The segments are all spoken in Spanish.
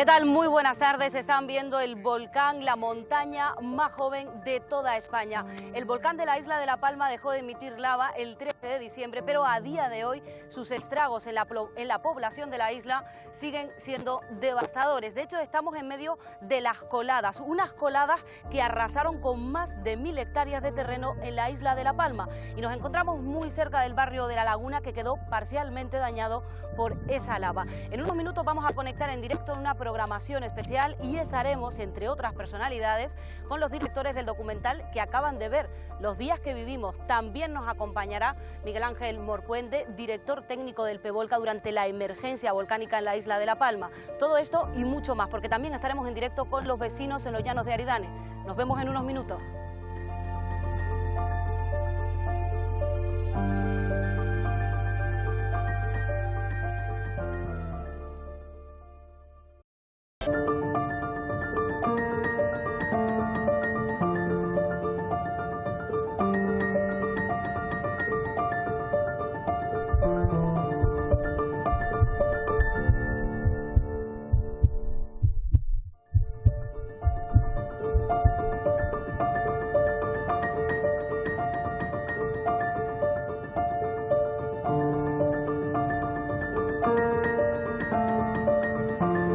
¿Qué tal? Muy buenas tardes. Están viendo el volcán, la montaña más joven de toda España. El volcán de la isla de La Palma dejó de emitir lava el 13 de diciembre, pero a día de hoy sus estragos en la población de la isla siguen siendo devastadores. De hecho, estamos en medio de las coladas, unas coladas que arrasaron con más de 1000 hectáreas de terreno en la isla de La Palma. Y nos encontramos muy cerca del barrio de La Laguna, que quedó parcialmente dañado por esa lava. En unos minutos vamos a conectar en directo en una programación especial y estaremos, entre otras personalidades, con los directores del documental que acaban de ver Los días que vivimos. También nos acompañará Miguel Ángel Morcuende, director técnico del PEVOLCA durante la emergencia volcánica en la isla de La Palma. Todo esto y mucho más, porque también estaremos en directo con los vecinos en los llanos de Aridane. Nos vemos en unos minutos.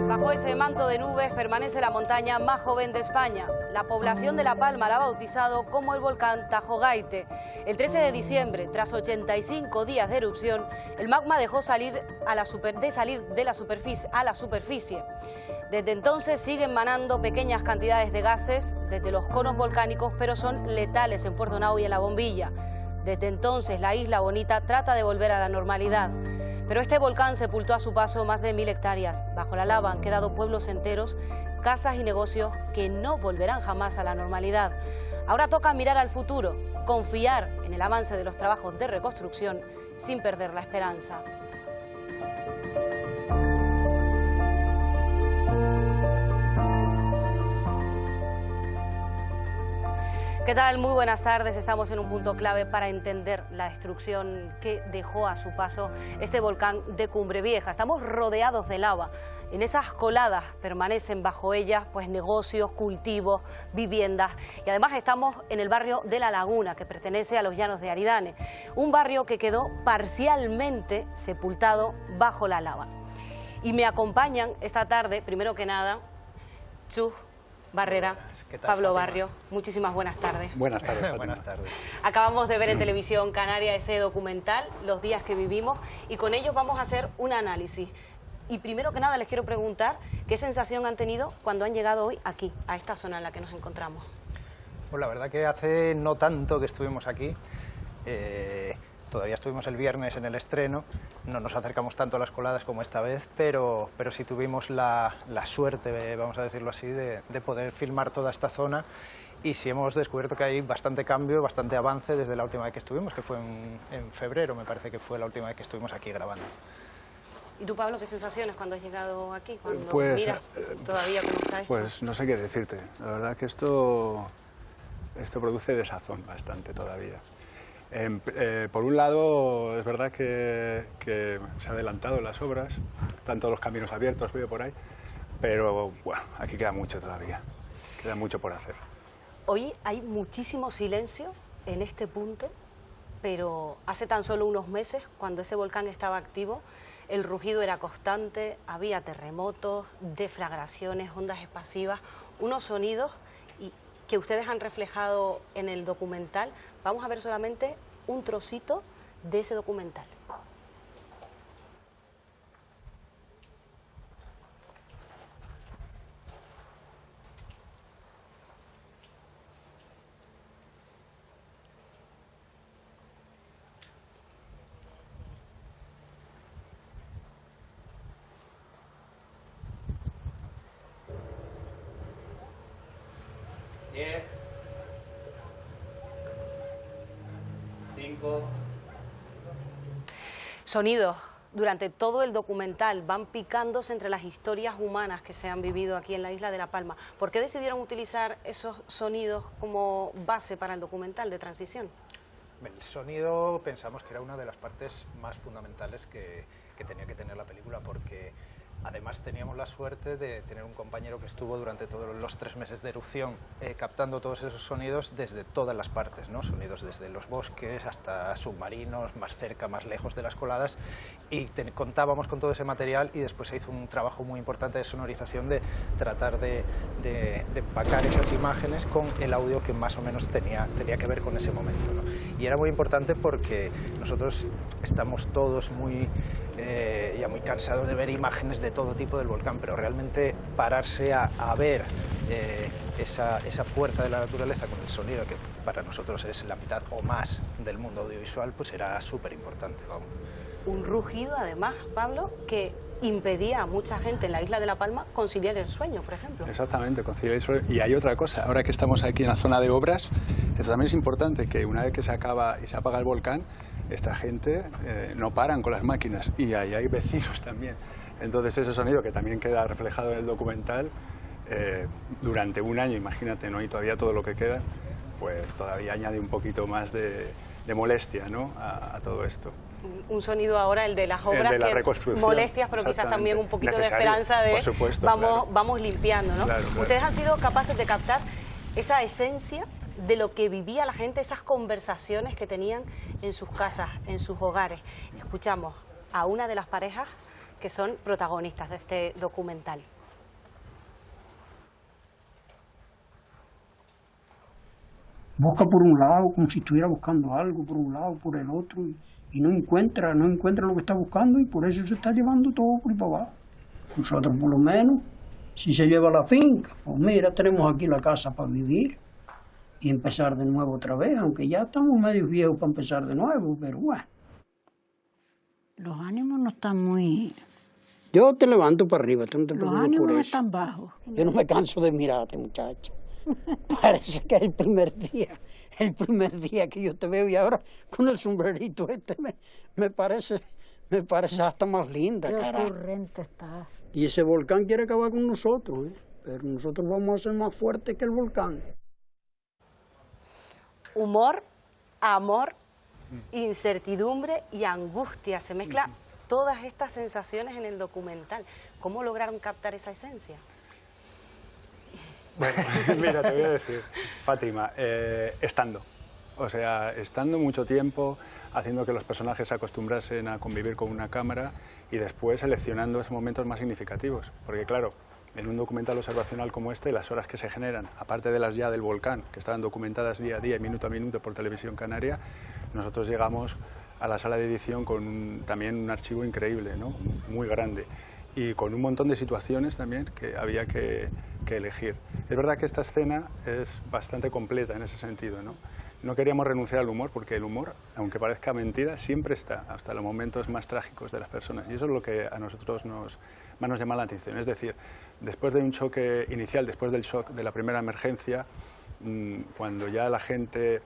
Bajo ese manto de nubes permanece la montaña más joven de España. La población de La Palma la ha bautizado como el volcán Tajo Gaite. El 13 de diciembre, tras 85 días de erupción, el magma dejó salir de la superficie a la superficie. Desde entonces siguen manando pequeñas cantidades de gases desde los conos volcánicos, pero son letales en Puerto Nao y en La Bombilla. Desde entonces la isla bonita trata de volver a la normalidad. Pero este volcán sepultó a su paso más de 1000 hectáreas. Bajo la lava han quedado pueblos enteros, casas y negocios que no volverán jamás a la normalidad. Ahora toca mirar al futuro, confiar en el avance de los trabajos de reconstrucción sin perder la esperanza. ¿Qué tal? Muy buenas tardes. Estamos en un punto clave para entender la destrucción que dejó a su paso este volcán de Cumbre Vieja. Estamos rodeados de lava. En esas coladas permanecen bajo ellas pues negocios, cultivos, viviendas, y además estamos en el barrio de La Laguna, que pertenece a los llanos de Aridane, un barrio que quedó parcialmente sepultado bajo la lava. Y me acompañan esta tarde, primero que nada, Chus Barrera, Pablo Barrio, muchísimas buenas tardes. Buenas tardes. Buenas tardes. Acabamos de ver en Televisión Canaria ese documental, Los días que vivimos, y con ellos vamos a hacer un análisis. Y primero que nada les quiero preguntar qué sensación han tenido cuando han llegado hoy aquí, a esta zona en la que nos encontramos. Pues la verdad que hace no tanto que estuvimos aquí. Todavía estuvimos el viernes en el estreno, no nos acercamos tanto a las coladas como esta vez, pero sí tuvimos la suerte, vamos a decirlo así, de poder filmar toda esta zona, y sí hemos descubierto que hay bastante cambio, bastante avance desde la última vez que estuvimos, que fue en febrero, me parece que fue la última vez que estuvimos aquí grabando. ¿Y tú, Pablo, qué sensaciones cuando has llegado aquí? Cuando pues, miras todavía cómo está esto. Pues no sé qué decirte, la verdad que esto produce desazón bastante todavía. Por un lado, es verdad que se han adelantado las obras, tanto los caminos abiertos, veo por ahí, pero bueno, aquí queda mucho todavía, queda mucho por hacer. Hoy hay muchísimo silencio en este punto, pero hace tan solo unos meses, cuando ese volcán estaba activo, el rugido era constante, había terremotos, deflagraciones, ondas expansivas, unos sonidos que ustedes han reflejado en el documental. Vamos a ver solamente un trocito de ese documental. Sonidos durante todo el documental van picándose entre las historias humanas que se han vivido aquí en la isla de La Palma. ¿Por qué decidieron utilizar esos sonidos como base para el documental de transición? El sonido pensamos que era una de las partes más fundamentales que tenía que tener la película, porque Además teníamos la suerte de tener un compañero que estuvo durante todos los 3 meses de erupción captando todos esos sonidos desde todas las partes, ¿no? Sonidos desde los bosques hasta submarinos, más cerca, más lejos de las coladas, y contábamos con todo ese material, y después se hizo un trabajo muy importante de sonorización, de tratar de empacar esas imágenes con el audio que más o menos tenía que ver con ese momento, ¿no? Y era muy importante porque nosotros estamos todos ya muy cansados de ver imágenes de todo tipo del volcán, pero realmente pararse a ver esa fuerza de la naturaleza con el sonido, que para nosotros es la mitad o más del mundo audiovisual, pues era súper importante, vamos. Un rugido, además, Pablo, que impedía a mucha gente en la isla de La Palma conciliar el sueño, por ejemplo. Exactamente, conciliar el sueño. Y hay otra cosa, ahora que estamos aquí en la zona de obras, esto también es importante, que una vez que se acaba y se apaga el volcán, esta gente no paran con las máquinas, y ahí hay vecinos también. Entonces ese sonido, que también queda reflejado en el documental, durante un año, imagínate, ¿no? Y todavía todo lo que queda, pues todavía añade un poquito más de molestia, ¿no? a todo esto. Un sonido ahora, el de las obras, el de la que reconstrucción, molestias, pero quizás también un poquito necesario, de esperanza de por supuesto, vamos limpiando, ¿no? Claro, claro. Ustedes han sido capaces de captar esa esencia de lo que vivía la gente, esas conversaciones que tenían en sus casas, en sus hogares. Escuchamos a una de las parejas que son protagonistas de este documental. Busca por un lado, como si estuviera buscando algo, por un lado, por el otro, y no encuentra lo que está buscando, y por eso se está llevando todo por ahí para abajo. Nosotros, por lo menos, si se lleva la finca, pues mira, tenemos aquí la casa para vivir y empezar de nuevo otra vez, aunque ya estamos medio viejos para empezar de nuevo, pero bueno. Los ánimos no están muy... Yo te levanto para arriba, tú no te Los preocupes ánimos por no eso. están bajos. Yo no me canso de mirarte, muchacha. Parece que es el primer día que yo te veo, y ahora con el sombrerito este me parece hasta más linda, Qué carajo. ocurrente está. Y ese volcán quiere acabar con nosotros, ¿eh? Pero nosotros vamos a ser más fuertes que el volcán. Humor, amor, incertidumbre y angustia. Se mezclan todas estas sensaciones en el documental. ¿Cómo lograron captar esa esencia? Bueno, mira, te voy a decir, Fátima, estando mucho tiempo, haciendo que los personajes se acostumbrasen a convivir con una cámara, y después seleccionando esos momentos más significativos. Porque claro, en un documental observacional como este, las horas que se generan, aparte de las ya del volcán, que estaban documentadas día a día y minuto a minuto por Televisión Canaria, nosotros llegamos a la sala de edición con también un archivo increíble, ¿no? Muy grande, y con un montón de situaciones también que había que elegir. Es verdad que esta escena es bastante completa en ese sentido, ¿no? No queríamos renunciar al humor, porque el humor, aunque parezca mentira, siempre está, hasta los momentos más trágicos de las personas, y eso es lo que a nosotros más nos llama la atención. Es decir, después de un choque inicial, después del shock de la primera emergencia, cuando ya la gente,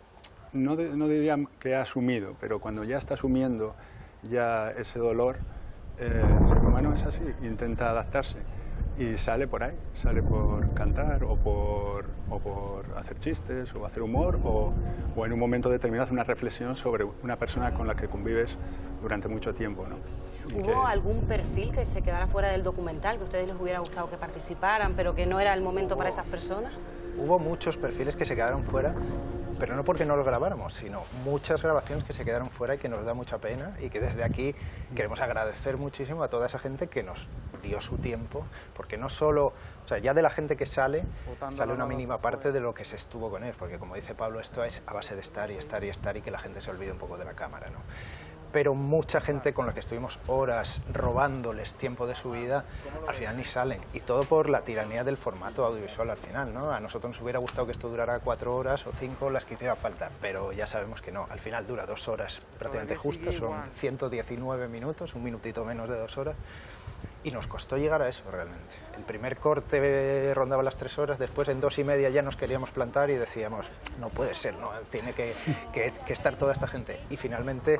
no diría que ha asumido, pero cuando ya está asumiendo ya ese dolor, el ser humano es así, intenta adaptarse y sale por ahí, sale por cantar o por hacer chistes o hacer humor, o en un momento determinado hacer una reflexión sobre una persona con la que convives durante mucho tiempo, ¿no? ¿Hubo algún perfil que se quedara fuera del documental, que a ustedes les hubiera gustado que participaran, pero que no era el momento para esas personas? Hubo muchos perfiles que se quedaron fuera, pero no porque no los grabáramos, sino muchas grabaciones que se quedaron fuera y que nos da mucha pena, y que desde aquí queremos agradecer muchísimo a toda esa gente que nos dio su tiempo, porque no solo, o sea, ya de la gente que sale una mínima parte de lo que se estuvo con él, porque como dice Pablo, esto es a base de estar y estar y estar, y que la gente se olvide un poco de la cámara, ¿no? Pero mucha gente con la que estuvimos horas robándoles tiempo de su vida, al final ni salen, y todo por la tiranía del formato audiovisual al final, ¿no? A nosotros nos hubiera gustado que esto durara 4 horas o 5, las que hiciera falta, pero ya sabemos que no, al final dura 2 horas prácticamente justas, son 119 minutos, un minutito menos de 2 horas, y nos costó llegar a eso realmente. El primer corte rondaba las 3 horas, después en 2 y media ya nos queríamos plantar y decíamos, no puede ser, ¿no? Tiene que estar toda esta gente, y finalmente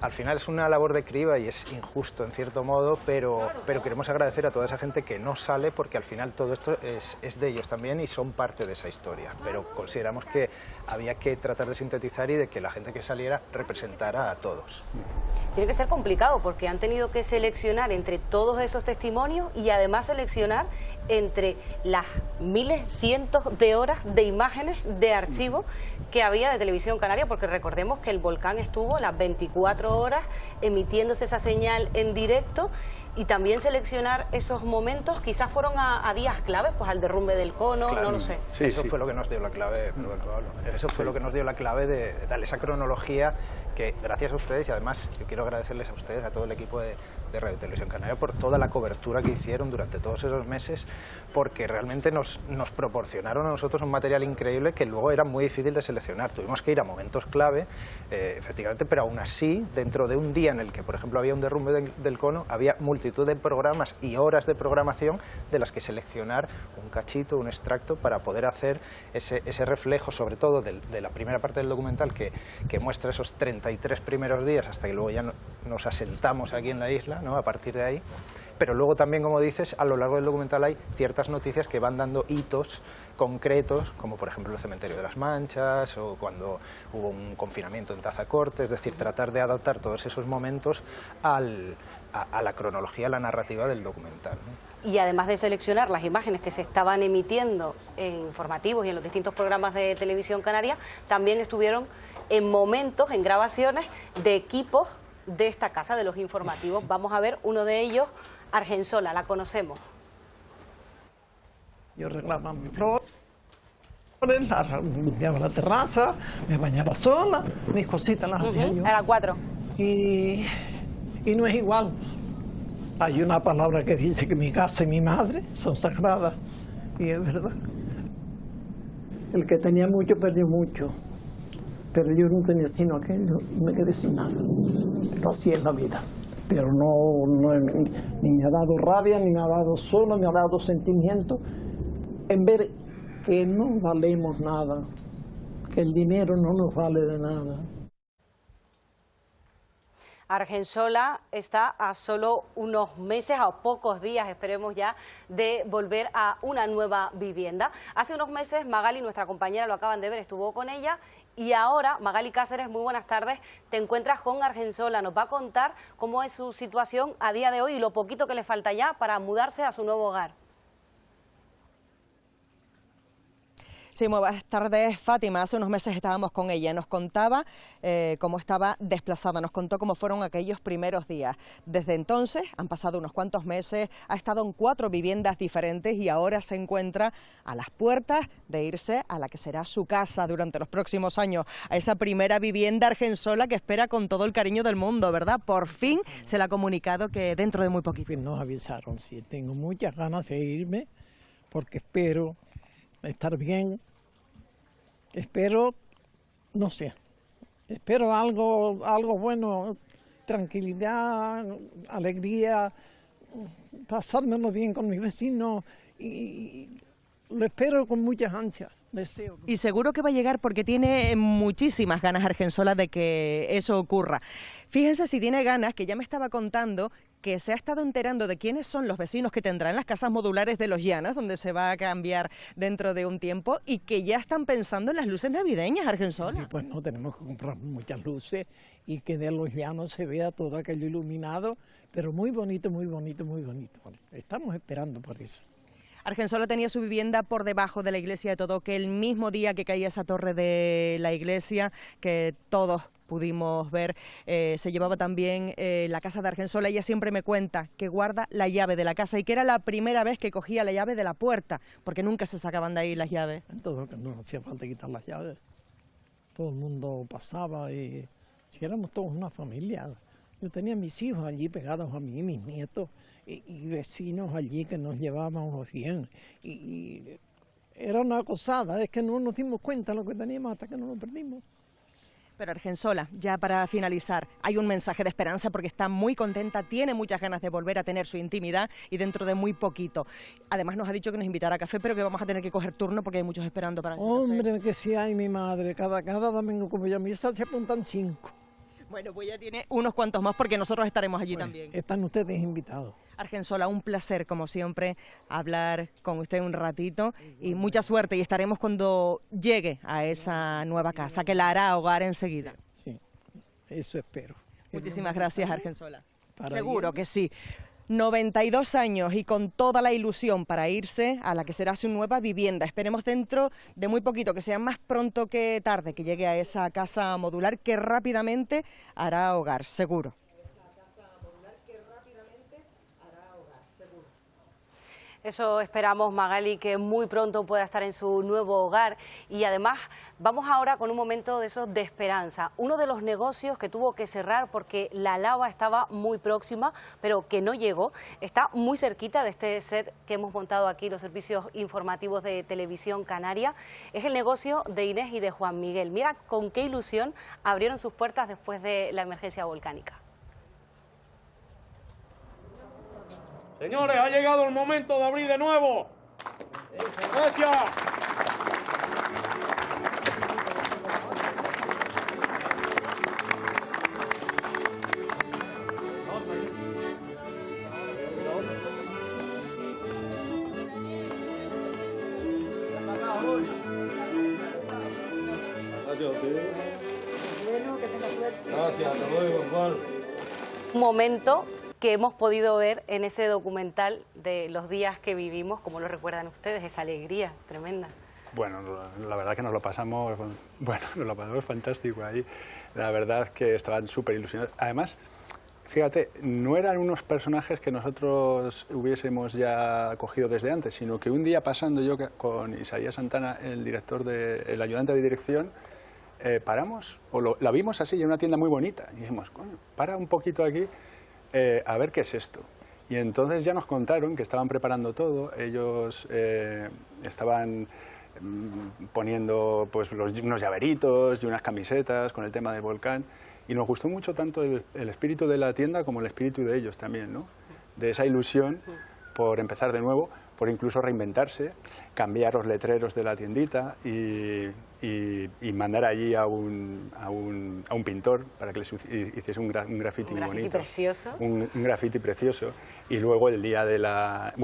al final es una labor de criba y es injusto en cierto modo, pero queremos agradecer a toda esa gente que no sale, porque al final todo esto es de ellos también y son parte de esa historia, pero consideramos que había que tratar de sintetizar y de que la gente que saliera representara a todos. Tiene que ser complicado porque han tenido que seleccionar entre todos esos testimonios y además seleccionar entre las miles, cientos de horas de imágenes de archivo que había de Televisión Canaria, porque recordemos que el volcán estuvo las 24 horas emitiéndose esa señal en directo, y también seleccionar esos momentos, quizás fueron a días claves, pues al derrumbe del cono, claro, no lo sé. Sí, eso fue lo que nos dio la clave, eso fue lo que nos dio la clave de darle esa cronología que, gracias a ustedes, y además yo quiero agradecerles a ustedes, a todo el equipo de Radio Televisión Canaria, por toda la cobertura que hicieron durante todos esos meses, porque realmente nos proporcionaron a nosotros un material increíble que luego era muy difícil de seleccionar. Tuvimos que ir a momentos clave, efectivamente, pero aún así, dentro de un día en el que, por ejemplo, había un derrumbe del cono, había multitud de programas y horas de programación de las que seleccionar un cachito, un extracto, para poder hacer ese reflejo, sobre todo de la primera parte del documental, que muestra esos 33 primeros días hasta que luego ya nos asentamos aquí en la isla, ¿no? A partir de ahí. Pero luego también, como dices, a lo largo del documental hay ciertas noticias que van dando hitos concretos, como por ejemplo el cementerio de las Manchas o cuando hubo un confinamiento en Tazacorte, es decir, tratar de adaptar todos esos momentos a la cronología, a la narrativa del documental, ¿no? Y además de seleccionar las imágenes que se estaban emitiendo en informativos y en los distintos programas de Televisión Canaria, también estuvieron en momentos, en grabaciones de equipos de esta casa, de los informativos. Vamos a ver uno de ellos, Argensola, la conocemos. Yo arreglaba mis flores, limpiaba la terraza, me bañaba sola, mis cositas las hacía yo. Era 4. Y no es igual. Hay una palabra que dice que mi casa y mi madre son sagradas, y es verdad. El que tenía mucho perdió mucho, pero yo no tenía sino aquello y me quedé sin nada. Pero así es la vida. Pero ni me ha dado rabia, ni me ha dado solo, me ha dado sentimiento en ver que no valemos nada, que el dinero no nos vale de nada. Argensola está a solo unos meses, a pocos días, esperemos ya, de volver a una nueva vivienda. Hace unos meses Magali, nuestra compañera, lo acaban de ver, estuvo con ella, y ahora, Magali Cáceres, muy buenas tardes, te encuentras con Argensola. Nos va a contar cómo es su situación a día de hoy y lo poquito que le falta ya para mudarse a su nuevo hogar. Sí, muy buenas tardes, Fátima. Hace unos meses estábamos con ella, nos contaba cómo estaba desplazada, nos contó cómo fueron aquellos primeros días. Desde entonces, han pasado unos cuantos meses, ha estado en 4 viviendas diferentes y ahora se encuentra a las puertas de irse a la que será su casa durante los próximos años, a esa primera vivienda Argensola que espera con todo el cariño del mundo, ¿verdad? Por fin se le ha comunicado que dentro de muy poquito. Nos avisaron, sí, tengo muchas ganas de irme porque espero estar bien, espero, no sé, espero algo bueno, tranquilidad, alegría, pasármelo bien con mis vecinos y lo espero con muchas ansias. Deseo. Y seguro que va a llegar porque tiene muchísimas ganas Argensola de que eso ocurra. Fíjense si tiene ganas, que ya me estaba contando que se ha estado enterando de quiénes son los vecinos que tendrán las casas modulares de Los Llanos, donde se va a cambiar dentro de un tiempo, y que ya están pensando en las luces navideñas, Argensola. Sí, pues no, tenemos que comprar muchas luces y que de Los Llanos se vea todo aquello iluminado, pero muy bonito, muy bonito, muy bonito. Estamos esperando por eso. Argensola tenía su vivienda por debajo de la iglesia de Todoque el mismo día que caía esa torre de la iglesia, que todos pudimos ver. Se llevaba también la casa de Argensola. Ella siempre me cuenta que guarda la llave de la casa y que era la primera vez que cogía la llave de la puerta, porque nunca se sacaban de ahí las llaves. En todo que no hacía falta quitar las llaves. Todo el mundo pasaba y si éramos todos una familia. Yo tenía mis hijos allí pegados a mí, mis nietos, y vecinos allí que nos llevábamos bien. Y era una acosada, es que no nos dimos cuenta de lo que teníamos hasta que nos lo perdimos. Pero Argensola, ya para finalizar, hay un mensaje de esperanza porque está muy contenta, tiene muchas ganas de volver a tener su intimidad y dentro de muy poquito. Además nos ha dicho que nos invitará a café, pero que vamos a tener que coger turno porque hay muchos esperando para ese Hombre, café. que sí hay, mi madre, cada domingo como yo a misa se apuntan 5. Bueno, pues ya tiene unos cuantos más porque nosotros estaremos allí también. Están ustedes invitados. Argensola, un placer, como siempre, hablar con usted un ratito y mucha suerte, y estaremos cuando llegue a esa nueva casa, que la hará hogar enseguida. Sí, eso espero. Muchísimas gracias, Argensola. Seguro bien. que sí. 92 años y con toda la ilusión para irse a la que será su nueva vivienda. Esperemos dentro de muy poquito, que sea más pronto que tarde, que llegue a esa casa modular que rápidamente hará hogar, seguro. Eso esperamos, Magali, que muy pronto pueda estar en su nuevo hogar. Y además vamos ahora con un momento de esos de esperanza. Uno de los negocios que tuvo que cerrar porque la lava estaba muy próxima, pero que no llegó, está muy cerquita de este set que hemos montado aquí, los servicios informativos de Televisión Canaria. Es el negocio de Inés y de Juan Miguel. Mira con qué ilusión abrieron sus puertas después de la emergencia volcánica. Señores, ha llegado el momento de abrir de nuevo. Gracias. Gracias, hasta luego, Juan. Un momento que hemos podido ver en ese documental de los días que vivimos, como lo recuerdan ustedes, esa alegría tremenda. Bueno, la verdad que nos lo pasamos fantástico ahí. La verdad que estaban súper ilusionados. Además, fíjate, no eran unos personajes que nosotros hubiésemos ya cogido desde antes, sino que un día pasando yo con Isaías Santana, el ayudante de dirección, paramos, la vimos así en una tienda muy bonita, y dijimos, coño, para un poquito aquí, a ver qué es esto. Y entonces ya nos contaron que estaban preparando todo, ellos estaban poniendo pues unos llaveritos y unas camisetas con el tema del volcán, y nos gustó mucho tanto el espíritu de la tienda como el espíritu de ellos también, ¿no? De esa ilusión por empezar de nuevo, por incluso reinventarse, cambiar los letreros de la tiendita y mandar allí a un pintor para que les hiciese un graffiti muy bonito. Precioso. Un graffiti precioso. Y luego el día de la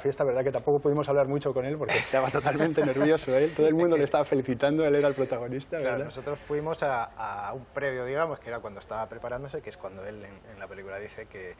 fiesta, verdad que tampoco pudimos hablar mucho con él porque estaba totalmente nervioso él, todo el mundo le estaba felicitando, él era el protagonista, ¿verdad? Claro, nosotros fuimos a un previo, digamos, que era cuando estaba preparándose, que es cuando él en la película dice que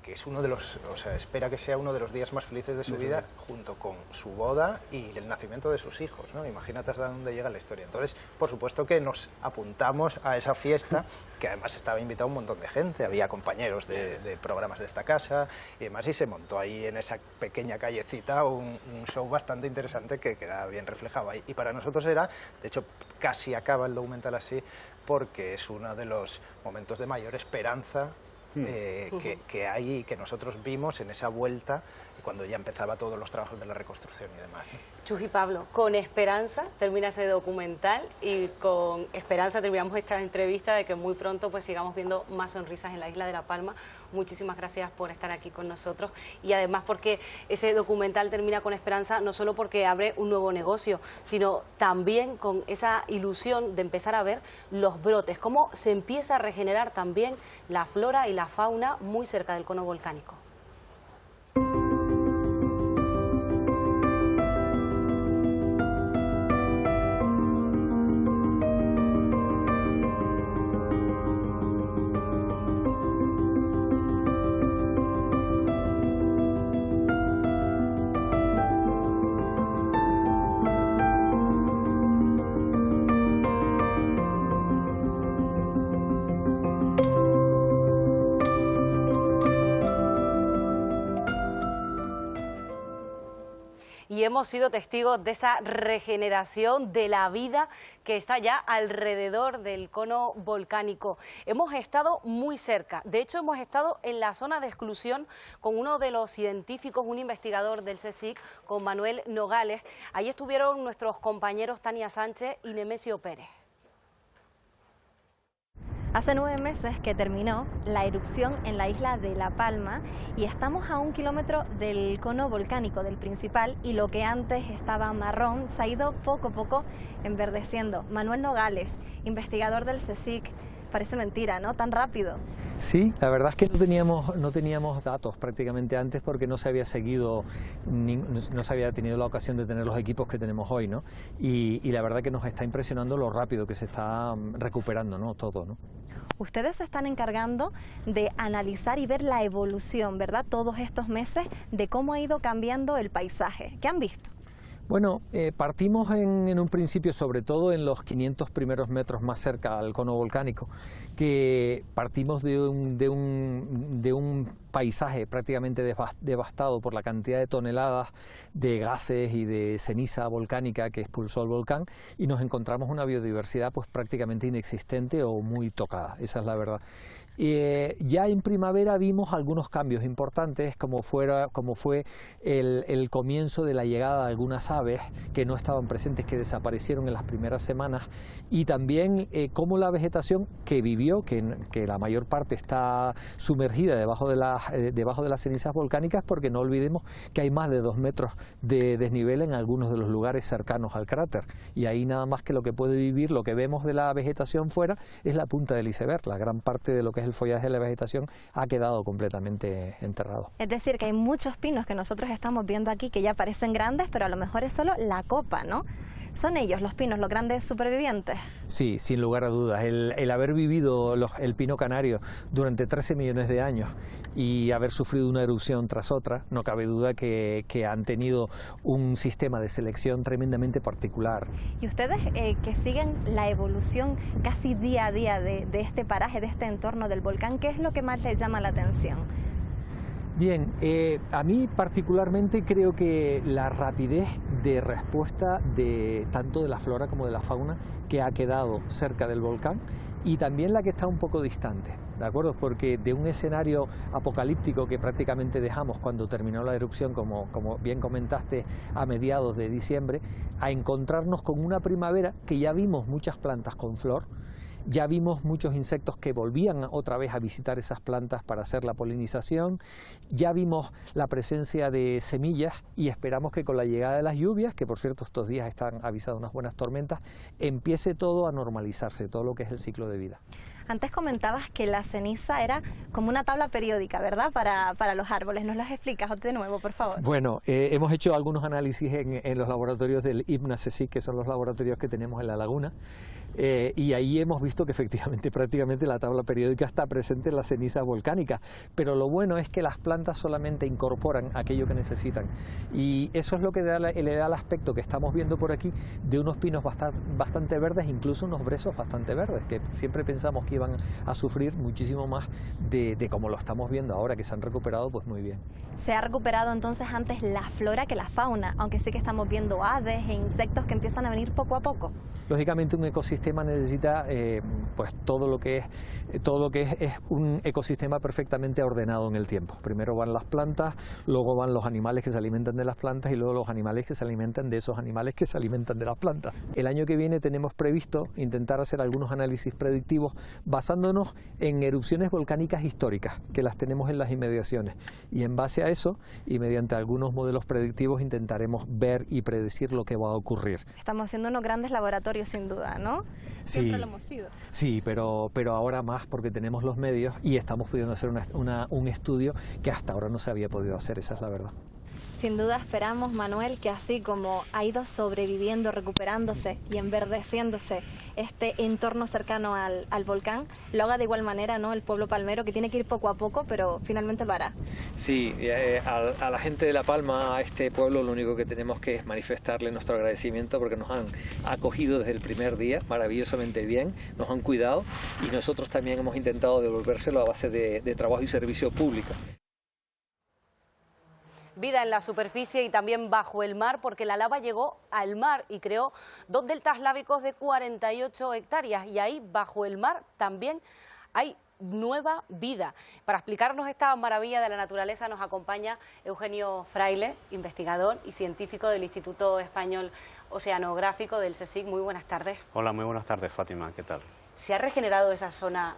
es uno de los, o sea, espera que sea uno de los días más felices de su vida, junto con su boda y el nacimiento de sus hijos, ¿no? Imagínate hasta dónde llega la historia. Entonces, por supuesto que nos apuntamos a esa fiesta, que además estaba invitado un montón de gente, había compañeros de programas de esta casa y demás, y se montó ahí en esa pequeña callecita un show bastante interesante que queda bien reflejado ahí. Y para nosotros era, de hecho, casi acaba el documental así, porque es uno de los momentos de mayor esperanza que hay y que nosotros vimos en esa vuelta cuando ya empezaba todos los trabajos de la reconstrucción y demás, ¿no? Chus y Pablo, con esperanza termina ese documental y con esperanza terminamos esta entrevista de que muy pronto pues sigamos viendo más sonrisas en la isla de La Palma. Muchísimas gracias por estar aquí con nosotros y además porque ese documental termina con esperanza, no solo porque abre un nuevo negocio, sino también con esa ilusión de empezar a ver los brotes, cómo se empieza a regenerar también la flora y la fauna muy cerca del cono volcánico. Y hemos sido testigos de esa regeneración de la vida que está ya alrededor del cono volcánico. Hemos estado muy cerca, de hecho hemos estado en la zona de exclusión con uno de los científicos, un investigador del CSIC, con Manuel Nogales. Ahí estuvieron nuestros compañeros Tania Sánchez y Nemesio Pérez. Hace 9 meses que terminó la erupción en la isla de La Palma y estamos a 1 kilómetro del cono volcánico del principal, y lo que antes estaba marrón se ha ido poco a poco enverdeciendo. Manuel Nogales, investigador del CSIC, parece mentira, ¿no? Tan rápido. Sí, la verdad es que no teníamos datos prácticamente antes, porque no se había seguido, no se había tenido la ocasión de tener los equipos que tenemos hoy, ¿no? Y la verdad que nos está impresionando lo rápido que se está recuperando, ¿no? Todo, ¿no? Ustedes se están encargando de analizar y ver la evolución, ¿verdad? Todos estos meses, de cómo ha ido cambiando el paisaje. ¿Qué han visto? Bueno, partimos en un principio, sobre todo en los 500 primeros metros más cerca al cono volcánico, que partimos de un paisaje prácticamente devastado por la cantidad de toneladas de gases y de ceniza volcánica que expulsó el volcán, y nos encontramos una biodiversidad pues prácticamente inexistente o muy tocada, esa es la verdad. Ya en primavera vimos algunos cambios importantes, como fue el comienzo de la llegada de algunas aves que no estaban presentes, que desaparecieron en las primeras semanas, y también cómo la vegetación que vivió, que la mayor parte está sumergida debajo de las cenizas volcánicas, porque no olvidemos que hay más de 2 metros de desnivel en algunos de los lugares cercanos al cráter, y ahí nada más que lo que puede vivir, lo que vemos de la vegetación fuera, es la punta del iceberg. La gran parte de lo que es el follaje de la vegetación ha quedado completamente enterrado. Es decir, que hay muchos pinos que nosotros estamos viendo aquí que ya parecen grandes, pero a lo mejor es solo la copa, ¿no? ¿Son ellos los pinos, los grandes supervivientes? Sí, sin lugar a dudas. El haber vivido el pino canario durante 13 millones de años y haber sufrido una erupción tras otra, no cabe duda que han tenido un sistema de selección tremendamente particular. Y ustedes que siguen la evolución casi día a día de este paraje, de este entorno del volcán, ¿qué es lo que más les llama la atención? Bien, a mí particularmente creo que la rapidez de respuesta de tanto de la flora como de la fauna que ha quedado cerca del volcán, y también la que está un poco distante, ¿de acuerdo? Porque de un escenario apocalíptico que prácticamente dejamos cuando terminó la erupción, como bien comentaste, a mediados de diciembre, a encontrarnos con una primavera que ya vimos muchas plantas con flor. Ya vimos muchos insectos que volvían otra vez a visitar esas plantas para hacer la polinización, ya vimos la presencia de semillas, y esperamos que con la llegada de las lluvias, que por cierto estos días están avisadas unas buenas tormentas, empiece todo a normalizarse, todo lo que es el ciclo de vida. Antes comentabas que la ceniza era como una tabla periódica, ¿verdad?, para los árboles. ¿Nos las explicas de nuevo, por favor? Bueno, hemos hecho algunos análisis en los laboratorios del IPNA-CSIC, que son los laboratorios que tenemos en La Laguna, y ahí hemos visto que efectivamente prácticamente la tabla periódica está presente en las cenizas volcánicas, pero lo bueno es que las plantas solamente incorporan aquello que necesitan, y eso es lo que le da el aspecto que estamos viendo por aquí de unos pinos bastante verdes, incluso unos brezos bastante verdes, que siempre pensamos que iban a sufrir muchísimo más de como lo estamos viendo ahora, que se han recuperado pues muy bien. Se ha recuperado entonces antes la flora que la fauna, aunque sí que estamos viendo aves e insectos que empiezan a venir poco a poco. Lógicamente un ecosistema necesita pues todo lo que es un ecosistema perfectamente ordenado en el tiempo. Primero van las plantas, luego van los animales que se alimentan de las plantas, y luego los animales que se alimentan de esos animales que se alimentan de las plantas. El año que viene tenemos previsto intentar hacer algunos análisis predictivos basándonos en erupciones volcánicas históricas, que las tenemos en las inmediaciones, y en base a eso y mediante algunos modelos predictivos intentaremos ver y predecir lo que va a ocurrir. Estamos haciendo unos grandes laboratorios sin duda, ¿no? Siempre lo hemos sido. Sí, pero ahora más, porque tenemos los medios y estamos pudiendo hacer un estudio que hasta ahora no se había podido hacer, esa es la verdad. Sin duda esperamos, Manuel, que así como ha ido sobreviviendo, recuperándose y enverdeciéndose este entorno cercano al volcán, lo haga de igual manera, ¿no?, el pueblo palmero, que tiene que ir poco a poco, pero finalmente lo hará. Sí, a la gente de La Palma, a este pueblo, lo único que tenemos que es manifestarle nuestro agradecimiento, porque nos han acogido desde el primer día maravillosamente bien, nos han cuidado, y nosotros también hemos intentado devolvérselo a base de trabajo y servicio público. Vida en la superficie y también bajo el mar, porque la lava llegó al mar y creó 2 deltas lábicos de 48 hectáreas, y ahí bajo el mar también hay nueva vida. Para explicarnos esta maravilla de la naturaleza nos acompaña Eugenio Fraile, investigador y científico del Instituto Español Oceanográfico del CSIC. Muy buenas tardes. Hola, muy buenas tardes, Fátima, ¿qué tal? ¿Se ha regenerado esa zona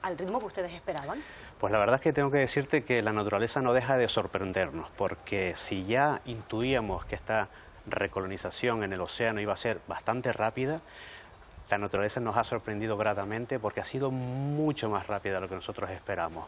al ritmo que ustedes esperaban? Pues la verdad es que tengo que decirte que la naturaleza no deja de sorprendernos, porque si ya intuíamos que esta recolonización en el océano iba a ser bastante rápida, la naturaleza nos ha sorprendido gratamente porque ha sido mucho más rápida de lo que nosotros esperamos.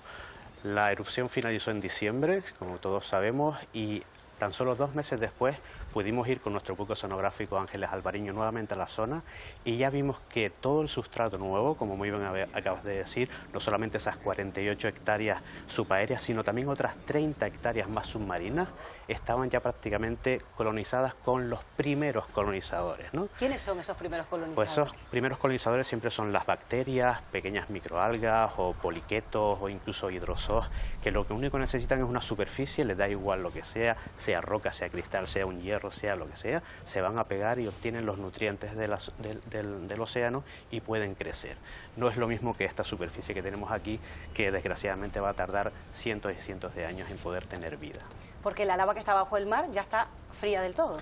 La erupción finalizó en diciembre, como todos sabemos, y tan solo 2 meses después pudimos ir con nuestro buque oceanográfico Ángeles Alvariño nuevamente a la zona y ya vimos que todo el sustrato nuevo, como muy bien acabas de decir, no solamente esas 48 hectáreas subaéreas, sino también otras 30 hectáreas más submarinas, estaban ya prácticamente colonizadas con los primeros colonizadores, ¿no? ¿Quiénes son esos primeros colonizadores? Pues esos primeros colonizadores siempre son las bacterias, pequeñas microalgas o poliquetos o incluso hidrozoos, que lo único que necesitan es una superficie, les da igual lo que sea roca, sea cristal, sea un hierro, sea lo que sea, se van a pegar y obtienen los nutrientes del océano y pueden crecer. No es lo mismo que esta superficie que tenemos aquí, que desgraciadamente va a tardar cientos y cientos de años en poder tener vida. Porque la lava que está bajo el mar ya está fría del todo,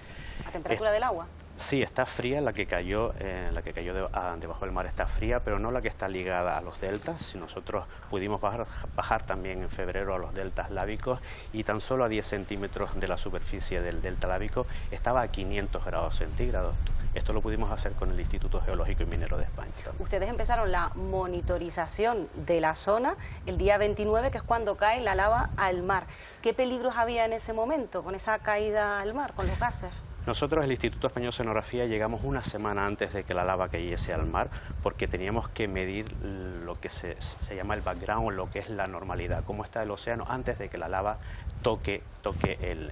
a temperatura del agua. Sí, está fría, la que cayó debajo del mar está fría, pero no la que está ligada a los deltas. Si nosotros pudimos bajar también en febrero a los deltas lábicos y tan solo a 10 centímetros de la superficie del delta lábico estaba a 500 grados centígrados. Esto lo pudimos hacer con el Instituto Geológico y Minero de España. Ustedes empezaron la monitorización de la zona el día 29, que es cuando cae la lava al mar. ¿Qué peligros había en ese momento con esa caída al mar, con los gases? Nosotros, el Instituto Español de Oceanografía, llegamos una semana antes de que la lava cayese al mar porque teníamos que medir lo que se llama el background, lo que es la normalidad, cómo está el océano antes de que la lava toque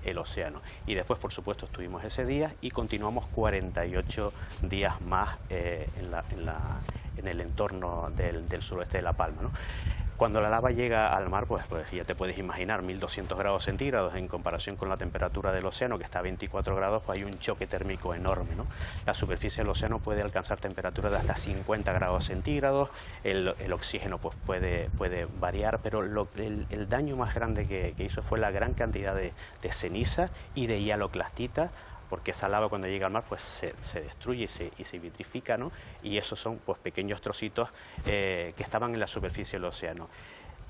el océano. Y después, por supuesto, estuvimos ese día y continuamos 48 días más en el entorno del suroeste de La Palma, ¿no? Cuando la lava llega al mar, pues ya te puedes imaginar, 1200 grados centígrados en comparación con la temperatura del océano, que está a 24 grados, pues hay un choque térmico enorme, ¿no? La superficie del océano puede alcanzar temperaturas de hasta 50 grados centígrados, el oxígeno pues puede variar, pero el daño más grande que hizo fue la gran cantidad de ceniza y de hialoclastita, porque esa lava cuando llega al mar pues se destruye y se vitrifica, ¿no? Y esos son pues pequeños trocitos que estaban en la superficie del océano.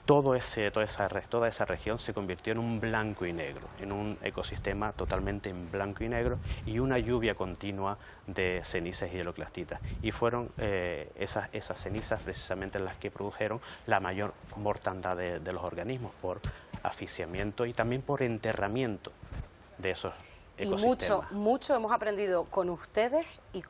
Toda esa región se convirtió en un blanco y negro, en un ecosistema totalmente en blanco y negro y una lluvia continua de cenizas y hialoclastitas. Y fueron esas cenizas precisamente las que produjeron la mayor mortandad de los organismos por asfixiamiento y también por enterramiento de esos ecosistemas. Y mucho hemos aprendido con ustedes y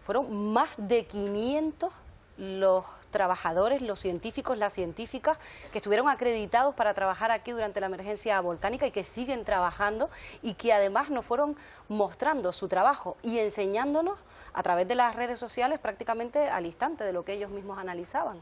fueron más de 500 los trabajadores, los científicos, las científicas que estuvieron acreditados para trabajar aquí durante la emergencia volcánica y que siguen trabajando y que además nos fueron mostrando su trabajo y enseñándonos a través de las redes sociales prácticamente al instante de lo que ellos mismos analizaban.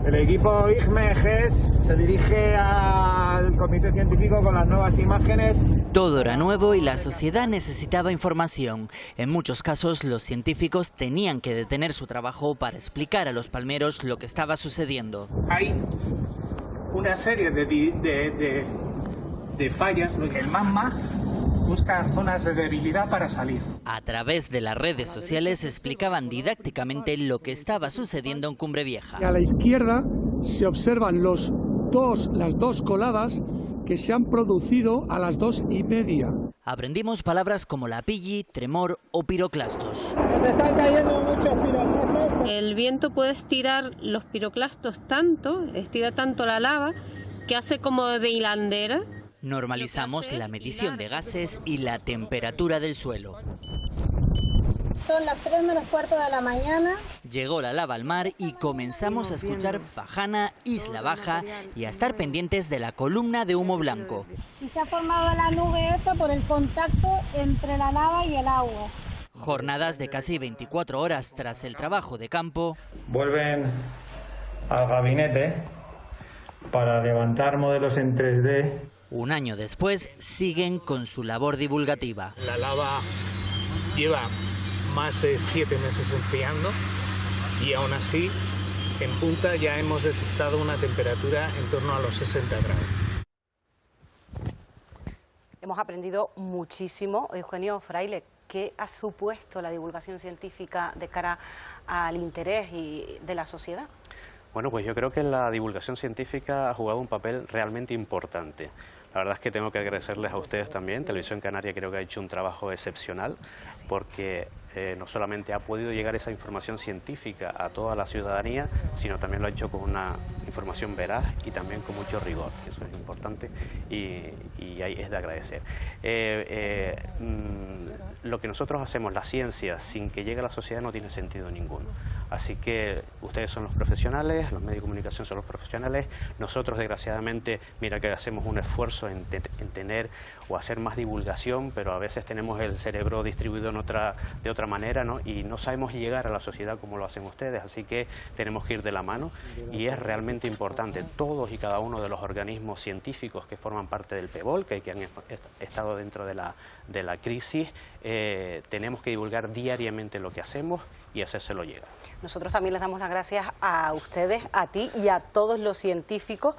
El equipo IGME-GES se dirige al comité científico con las nuevas imágenes. Todo era nuevo y la sociedad necesitaba información. En muchos casos los científicos tenían que detener su trabajo para explicar a los palmeros lo que estaba sucediendo. Hay una serie de fallas, el magma busca zonas de debilidad para salir. A través de las redes sociales explicaban didácticamente lo que estaba sucediendo en Cumbre Vieja. Y a la izquierda se observan las dos coladas que se han producido a las 2:30. Aprendimos palabras como lapilli, tremor o piroclastos. Nos están cayendo muchos piroclastos. El viento puede estirar los piroclastos tanto, estira tanto la lava, que hace como de hilandera. Normalizamos la medición de gases y la temperatura del suelo. Son las 3 menos cuarto de la mañana. Llegó la lava al mar y comenzamos a escuchar Fajana, Isla Baja y a estar pendientes de la columna de humo blanco. Y se ha formado la nube esa por el contacto entre la lava y el agua. Jornadas de casi 24 horas tras el trabajo de campo. Vuelven al gabinete para levantar modelos en 3D. Un año después siguen con su labor divulgativa. La lava lleva más de 7 meses enfriando y aún así en punta ya hemos detectado una temperatura en torno a los 60 grados. Hemos aprendido muchísimo. Eugenio Fraile, ¿qué ha supuesto la divulgación científica de cara al interés de la sociedad? Bueno, pues yo creo que la divulgación científica ha jugado un papel realmente importante. La verdad es que tengo que agradecerles a ustedes también. Televisión Canaria creo que ha hecho un trabajo excepcional porque no solamente ha podido llegar esa información científica a toda la ciudadanía, sino también lo ha hecho con una información veraz y también con mucho rigor. Eso es importante y ahí es de agradecer. Lo que nosotros hacemos, la ciencia, sin que llegue a la sociedad no tiene sentido ninguno. Así que ustedes son los profesionales, los medios de comunicación son los profesionales. Nosotros, desgraciadamente, mira que hacemos un esfuerzo en tener o hacer más divulgación, pero a veces tenemos el cerebro distribuido de otra manera, ¿no? Y no sabemos llegar a la sociedad como lo hacen ustedes. Así que tenemos que ir de la mano y es realmente importante. Todos y cada uno de los organismos científicos que forman parte del PEVOL, que han estado dentro de la crisis, tenemos que divulgar diariamente lo que hacemos y hacérselo llegar. Nosotros también les damos las gracias a ustedes, a ti y a todos los científicos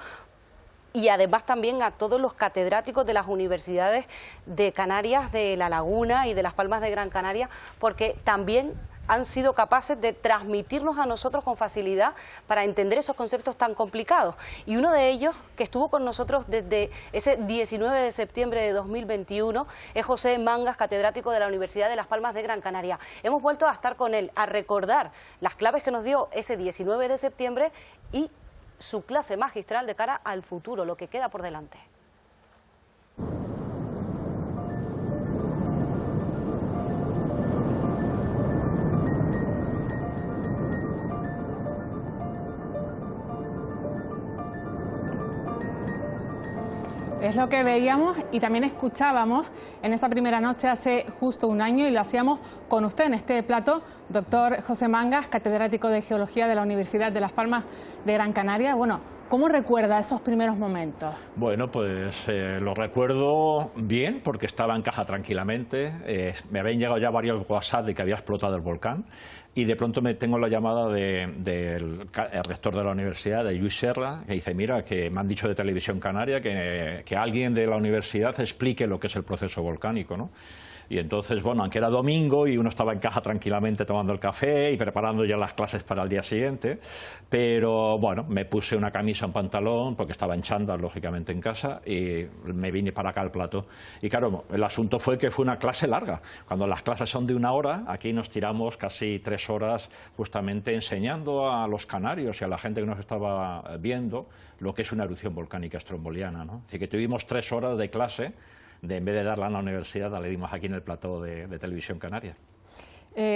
y además también a todos los catedráticos de las universidades de Canarias, de La Laguna y de Las Palmas de Gran Canaria, porque también han sido capaces de transmitirnos a nosotros con facilidad para entender esos conceptos tan complicados. Y uno de ellos, que estuvo con nosotros desde ese 19 de septiembre de 2021, es José Mangas, catedrático de la Universidad de Las Palmas de Gran Canaria. Hemos vuelto a estar con él, a recordar las claves que nos dio ese 19 de septiembre y su clase magistral de cara al futuro, lo que queda por delante. Es lo que veíamos y también escuchábamos en esa primera noche hace justo un año y lo hacíamos con usted en este plató, doctor José Mangas, catedrático de Geología de la Universidad de Las Palmas de Gran Canaria. Bueno, ¿cómo recuerda esos primeros momentos? Bueno, pues lo recuerdo bien porque estaba en casa tranquilamente. Me habían llegado ya varios WhatsApp de que había explotado el volcán y de pronto me tengo la llamada del rector de la universidad, de Lluís Serra, que dice, mira, que me han dicho de Televisión Canaria que alguien de la universidad explique lo que es el proceso volcánico, ¿no? Y entonces, bueno, aunque era domingo y uno estaba en casa tranquilamente tomando el café y preparando ya las clases para el día siguiente, pero bueno, me puse una camisa, un pantalón, porque estaba en chándal, lógicamente, en casa, y me vine para acá al plató. Y claro, el asunto fue que fue una clase larga. Cuando las clases son de 1 hora, aquí nos tiramos casi 3 horas justamente enseñando a los canarios y a la gente que nos estaba viendo lo que es una erupción volcánica estromboliana, ¿no? Así que tuvimos 3 horas de clase. En vez de darla en la universidad, la dimos aquí en el plató de Televisión Canaria.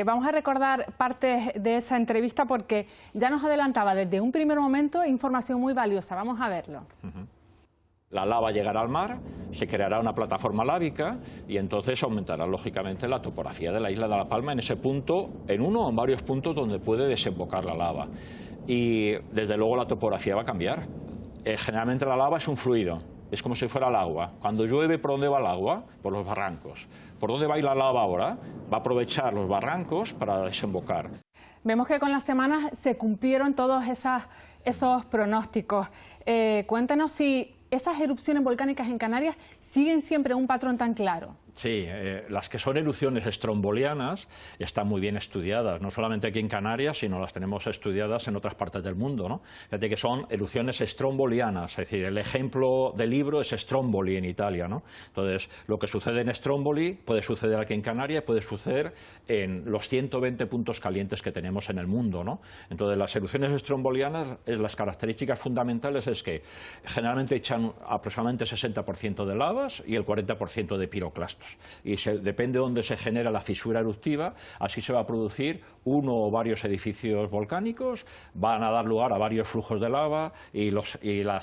Vamos a recordar partes de esa entrevista porque ya nos adelantaba desde un primer momento información muy valiosa. Vamos a verlo. La lava llegará al mar, se creará una plataforma lávica y entonces aumentará lógicamente la topografía de la isla de La Palma en ese punto, en uno o en varios puntos donde puede desembocar la lava. Y desde luego la topografía va a cambiar. Generalmente la lava es un fluido. Es como si fuera el agua. Cuando llueve, ¿por dónde va el agua? Por los barrancos. ¿Por dónde va a ir la lava ahora? Va a aprovechar los barrancos para desembocar. Vemos que con las semanas se cumplieron todos esos pronósticos. Cuéntanos si esas erupciones volcánicas en Canarias siguen siempre un patrón tan claro. Sí, las que son erupciones estrombolianas están muy bien estudiadas, no solamente aquí en Canarias, sino las tenemos estudiadas en otras partes del mundo, ¿no? Fíjate que son erupciones estrombolianas, es decir, el ejemplo del libro es Stromboli en Italia, ¿no? Entonces, lo que sucede en Stromboli puede suceder aquí en Canarias y puede suceder en los 120 puntos calientes que tenemos en el mundo, ¿no? Entonces, las erupciones estrombolianas, las características fundamentales es que generalmente echan aproximadamente 60% de lavas y el 40% de piroclastos. Y depende de dónde se genera la fisura eruptiva, así se va a producir uno o varios edificios volcánicos, van a dar lugar a varios flujos de lava y los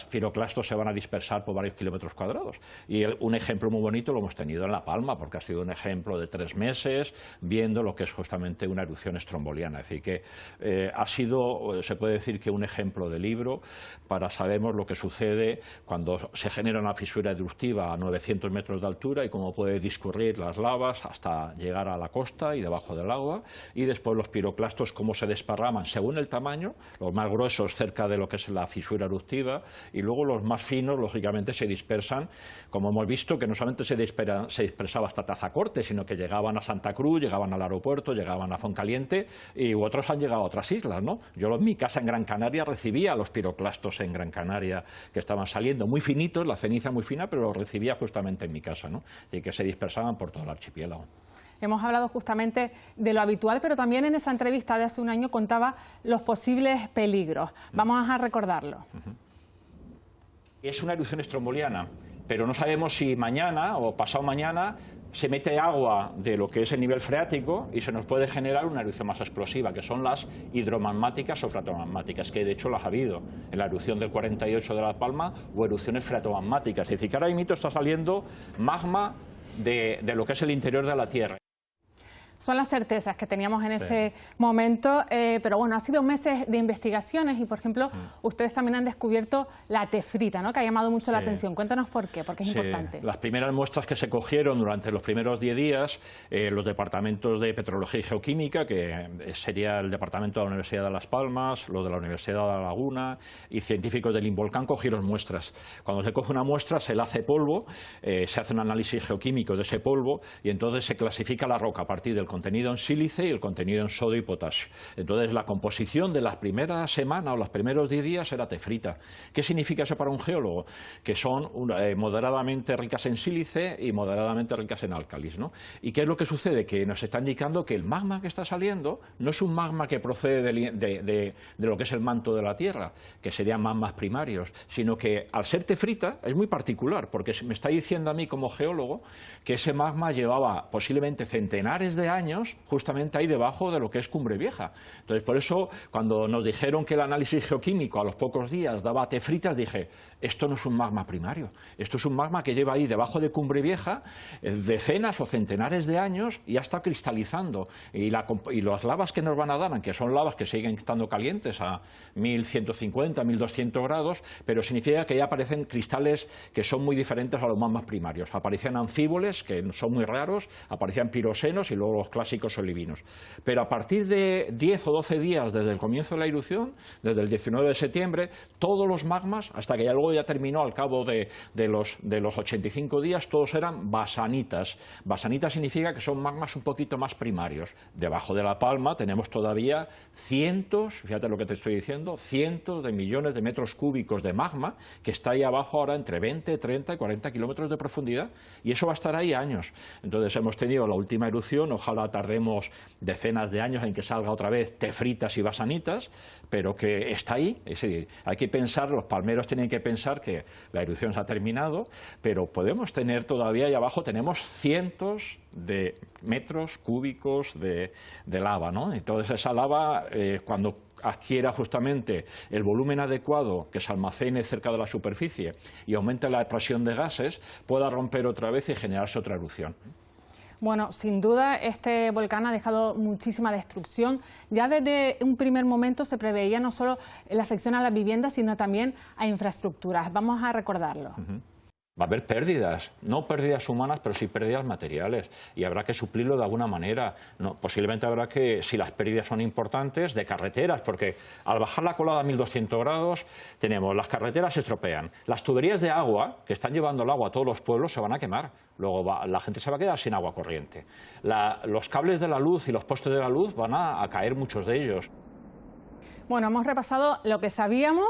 piroclastos se van a dispersar por varios kilómetros cuadrados. Y un ejemplo muy bonito lo hemos tenido en La Palma, porque ha sido un ejemplo de 3 meses viendo lo que es justamente una erupción estromboliana. Es decir, que ha sido, se puede decir que un ejemplo de libro para saber lo que sucede cuando se genera una fisura eruptiva a 900 metros de altura y cómo puede discurrir las lavas hasta llegar a la costa y debajo del agua, y después los piroclastos cómo se desparraman según el tamaño, los más gruesos cerca de lo que es la fisura eruptiva, y luego los más finos lógicamente se dispersan, como hemos visto que no solamente se dispersaba hasta Tazacorte, sino que llegaban a Santa Cruz, llegaban al aeropuerto, llegaban a Foncaliente, y otros han llegado a otras islas, ¿no? Yo en mi casa en Gran Canaria recibía los piroclastos en Gran Canaria que estaban saliendo muy finitos, la ceniza muy fina, pero los recibía justamente en mi casa, ¿no? Y que se dispersaban por todo el archipiélago. Hemos hablado justamente de lo habitual, pero también en esa entrevista de hace un año contaba los posibles peligros. Vamos a recordarlo. Es una erupción estromboliana, pero no sabemos si mañana o pasado mañana se mete agua de lo que es el nivel freático y se nos puede generar una erupción más explosiva, que son las hidromagmáticas o freatomagmáticas, que de hecho las ha habido en la erupción del 48 de La Palma, o erupciones freatomagmáticas. Es decir, que ahora mismo está saliendo magma de lo que es el interior de la Tierra. Son las certezas que teníamos en ese momento, pero bueno, ha sido meses de investigaciones y, por ejemplo, ustedes también han descubierto la tefrita, ¿no?, que ha llamado mucho la atención. Cuéntanos por qué, porque es importante. Las primeras muestras que se cogieron durante los primeros 10 días, los departamentos de Petrología y Geoquímica, que sería el departamento de la Universidad de Las Palmas, lo de la Universidad de La Laguna y científicos del Involcán, cogieron muestras. Cuando se coge una muestra se la hace polvo, se hace un análisis geoquímico de ese polvo y entonces se clasifica la roca a partir del contenido en sílice y el contenido en sodio y potasio. Entonces la composición de las primeras semanas o los primeros 10 días era tefrita. ¿Qué significa eso para un geólogo? Que son moderadamente ricas en sílice y moderadamente ricas en álcalis, ¿no? ¿Y qué es lo que sucede? Que nos está indicando que el magma que está saliendo no es un magma que procede de lo que es el manto de la Tierra, que serían magmas primarios, sino que al ser tefrita es muy particular, porque me está diciendo a mí como geólogo que ese magma llevaba posiblemente centenares de años justamente ahí debajo de lo que es Cumbre Vieja. Entonces, por eso, cuando nos dijeron que el análisis geoquímico a los pocos días daba tefritas, dije, esto no es un magma primario, esto es un magma que lleva ahí debajo de Cumbre Vieja decenas o centenares de años y ya está cristalizando. Y las lavas que nos van a dar, aunque son lavas que siguen estando calientes a 1150, 1200 grados, pero significa que ya aparecen cristales que son muy diferentes a los magmas primarios. Aparecían anfíboles, que son muy raros, aparecían pirosenos y luego los clásicos olivinos. Pero a partir de 10 o 12 días desde el comienzo de la erupción, desde el 19 de septiembre, todos los magmas, hasta que ya luego ya terminó al cabo de los 85 días, todos eran basanitas. Basanitas significa que son magmas un poquito más primarios. Debajo de La Palma tenemos todavía cientos, fíjate lo que te estoy diciendo, cientos de millones de metros cúbicos de magma que está ahí abajo ahora entre 20, 30 y 40 kilómetros de profundidad, y eso va a estar ahí años. Entonces hemos tenido la última erupción, ojalá tardemos decenas de años en que salga otra vez tefritas y basanitas, pero que está ahí. Es decir, hay que pensar, los palmeros tienen que pensar que la erupción se ha terminado, pero podemos tener todavía ahí abajo, tenemos cientos de metros cúbicos de lava, ¿no? Entonces esa lava, cuando adquiera justamente el volumen adecuado, que se almacene cerca de la superficie y aumente la presión de gases, pueda romper otra vez y generarse otra erupción. Bueno, sin duda este volcán ha dejado muchísima destrucción. Ya desde un primer momento se preveía no solo la afección a las viviendas, sino también a infraestructuras. Vamos a recordarlo. Va a haber pérdidas, no pérdidas humanas, pero sí pérdidas materiales, y habrá que suplirlo de alguna manera. No, posiblemente habrá que, si las pérdidas son importantes, de carreteras, porque al bajar la colada a 1200 grados, tenemos las carreteras se estropean, las tuberías de agua, que están llevando el agua a todos los pueblos, se van a quemar, luego la gente se va a quedar sin agua corriente. Los cables de la luz y los postes de la luz van a caer muchos de ellos. Bueno, hemos repasado lo que sabíamos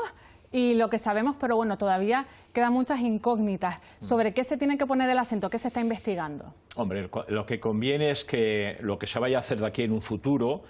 y lo que sabemos, pero bueno, todavía quedan muchas incógnitas. ¿Sobre qué se tiene que poner el acento? ¿Qué se está investigando? Hombre, lo que conviene es que lo que se vaya a hacer de aquí en un futuro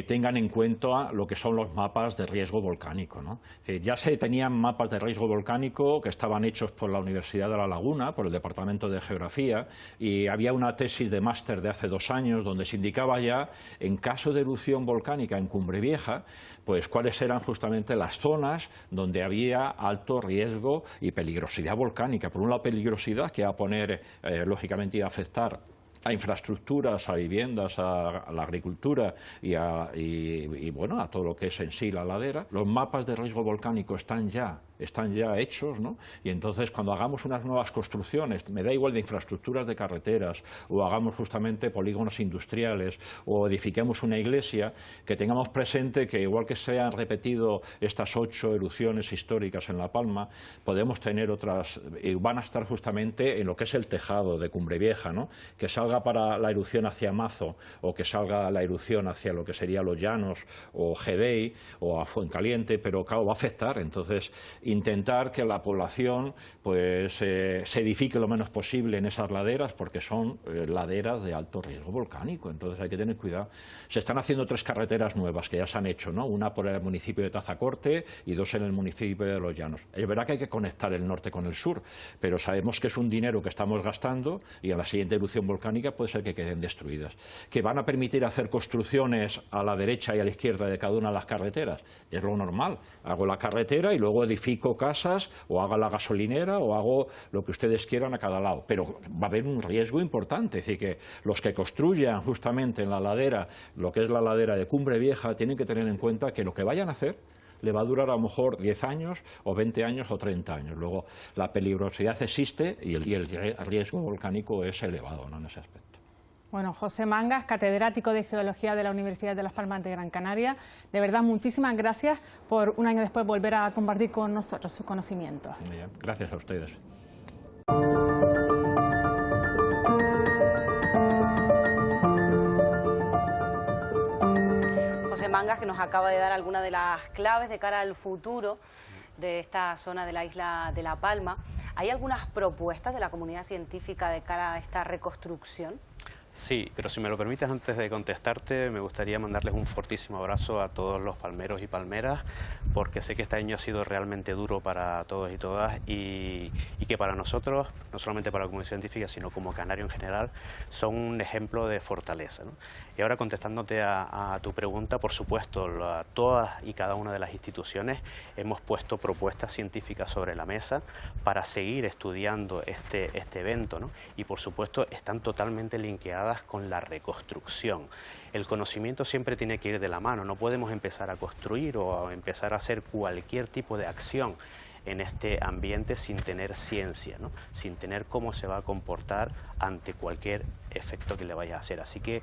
tengan en cuenta lo que son los mapas de riesgo volcánico, ¿no? Es decir, ya se tenían mapas de riesgo volcánico que estaban hechos por la Universidad de La Laguna, por el Departamento de Geografía, y había una tesis de máster de hace 2 años donde se indicaba ya, en caso de erupción volcánica en Cumbre Vieja, pues cuáles eran justamente las zonas donde había alto riesgo y peligrosidad volcánica. Por un lado, peligrosidad que va a poner, lógicamente, iba a afectar a infraestructuras, a viviendas, a la agricultura y bueno, a todo lo que es en sí la ladera. Los mapas de riesgo volcánico están ya están ya hechos, ¿no? Y entonces cuando hagamos unas nuevas construcciones, me da igual de infraestructuras de carreteras, o hagamos justamente polígonos industriales, o edifiquemos una iglesia, que tengamos presente que igual que se han repetido estas 8 erupciones históricas en La Palma, podemos tener otras, y van a estar justamente en lo que es el tejado de Cumbre Vieja, ¿no? Que salga para la erupción hacia Mazo, o que salga la erupción hacia lo que sería Los Llanos, o Gedei, o a Fuencaliente, pero claro, va a afectar. Entonces, intentar que la población pues se edifique lo menos posible en esas laderas, porque son laderas de alto riesgo volcánico, entonces hay que tener cuidado. Se están haciendo 3 carreteras nuevas que ya se han hecho, ¿no? Una por el municipio de Tazacorte y 2 en el municipio de Los Llanos. Es verdad que hay que conectar el norte con el sur, pero sabemos que es un dinero que estamos gastando y a la siguiente erupción volcánica puede ser que queden destruidas. ¿Que van a permitir hacer construcciones a la derecha y a la izquierda de cada una de las carreteras? Es lo normal. Hago la carretera y luego edifico casas, o hago la gasolinera, o hago lo que ustedes quieran a cada lado. Pero va a haber un riesgo importante, es decir, que los que construyan justamente en la ladera, lo que es la ladera de Cumbre Vieja, tienen que tener en cuenta que lo que vayan a hacer le va a durar a lo mejor 10 años, o 20 años, o 30 años. Luego, la peligrosidad existe y el riesgo volcánico es elevado, ¿no?, en ese aspecto. Bueno, José Mangas, catedrático de Geología de la Universidad de Las Palmas de Gran Canaria, de verdad muchísimas gracias por un año después volver a compartir con nosotros sus conocimientos. Bien, gracias a ustedes. José Mangas, que nos acaba de dar algunas de las claves de cara al futuro de esta zona de la isla de La Palma. ¿Hay algunas propuestas de la comunidad científica de cara a esta reconstrucción? Sí, pero si me lo permites, antes de contestarte, me gustaría mandarles un fortísimo abrazo a todos los palmeros y palmeras, porque sé que este año ha sido realmente duro para todos y todas, y que para nosotros, no solamente para la comunidad científica, sino como canario en general, son un ejemplo de fortaleza, ¿no? Y ahora, contestándote a tu pregunta, por supuesto, todas y cada una de las instituciones hemos puesto propuestas científicas sobre la mesa para seguir estudiando este evento, ¿no? Y por supuesto están totalmente linkeadas con la reconstrucción. El conocimiento siempre tiene que ir de la mano, no podemos empezar a construir o a empezar a hacer cualquier tipo de acción en este ambiente sin tener ciencia, ¿no? Sin tener cómo se va a comportar ante cualquier efecto que le vaya a hacer. Así que,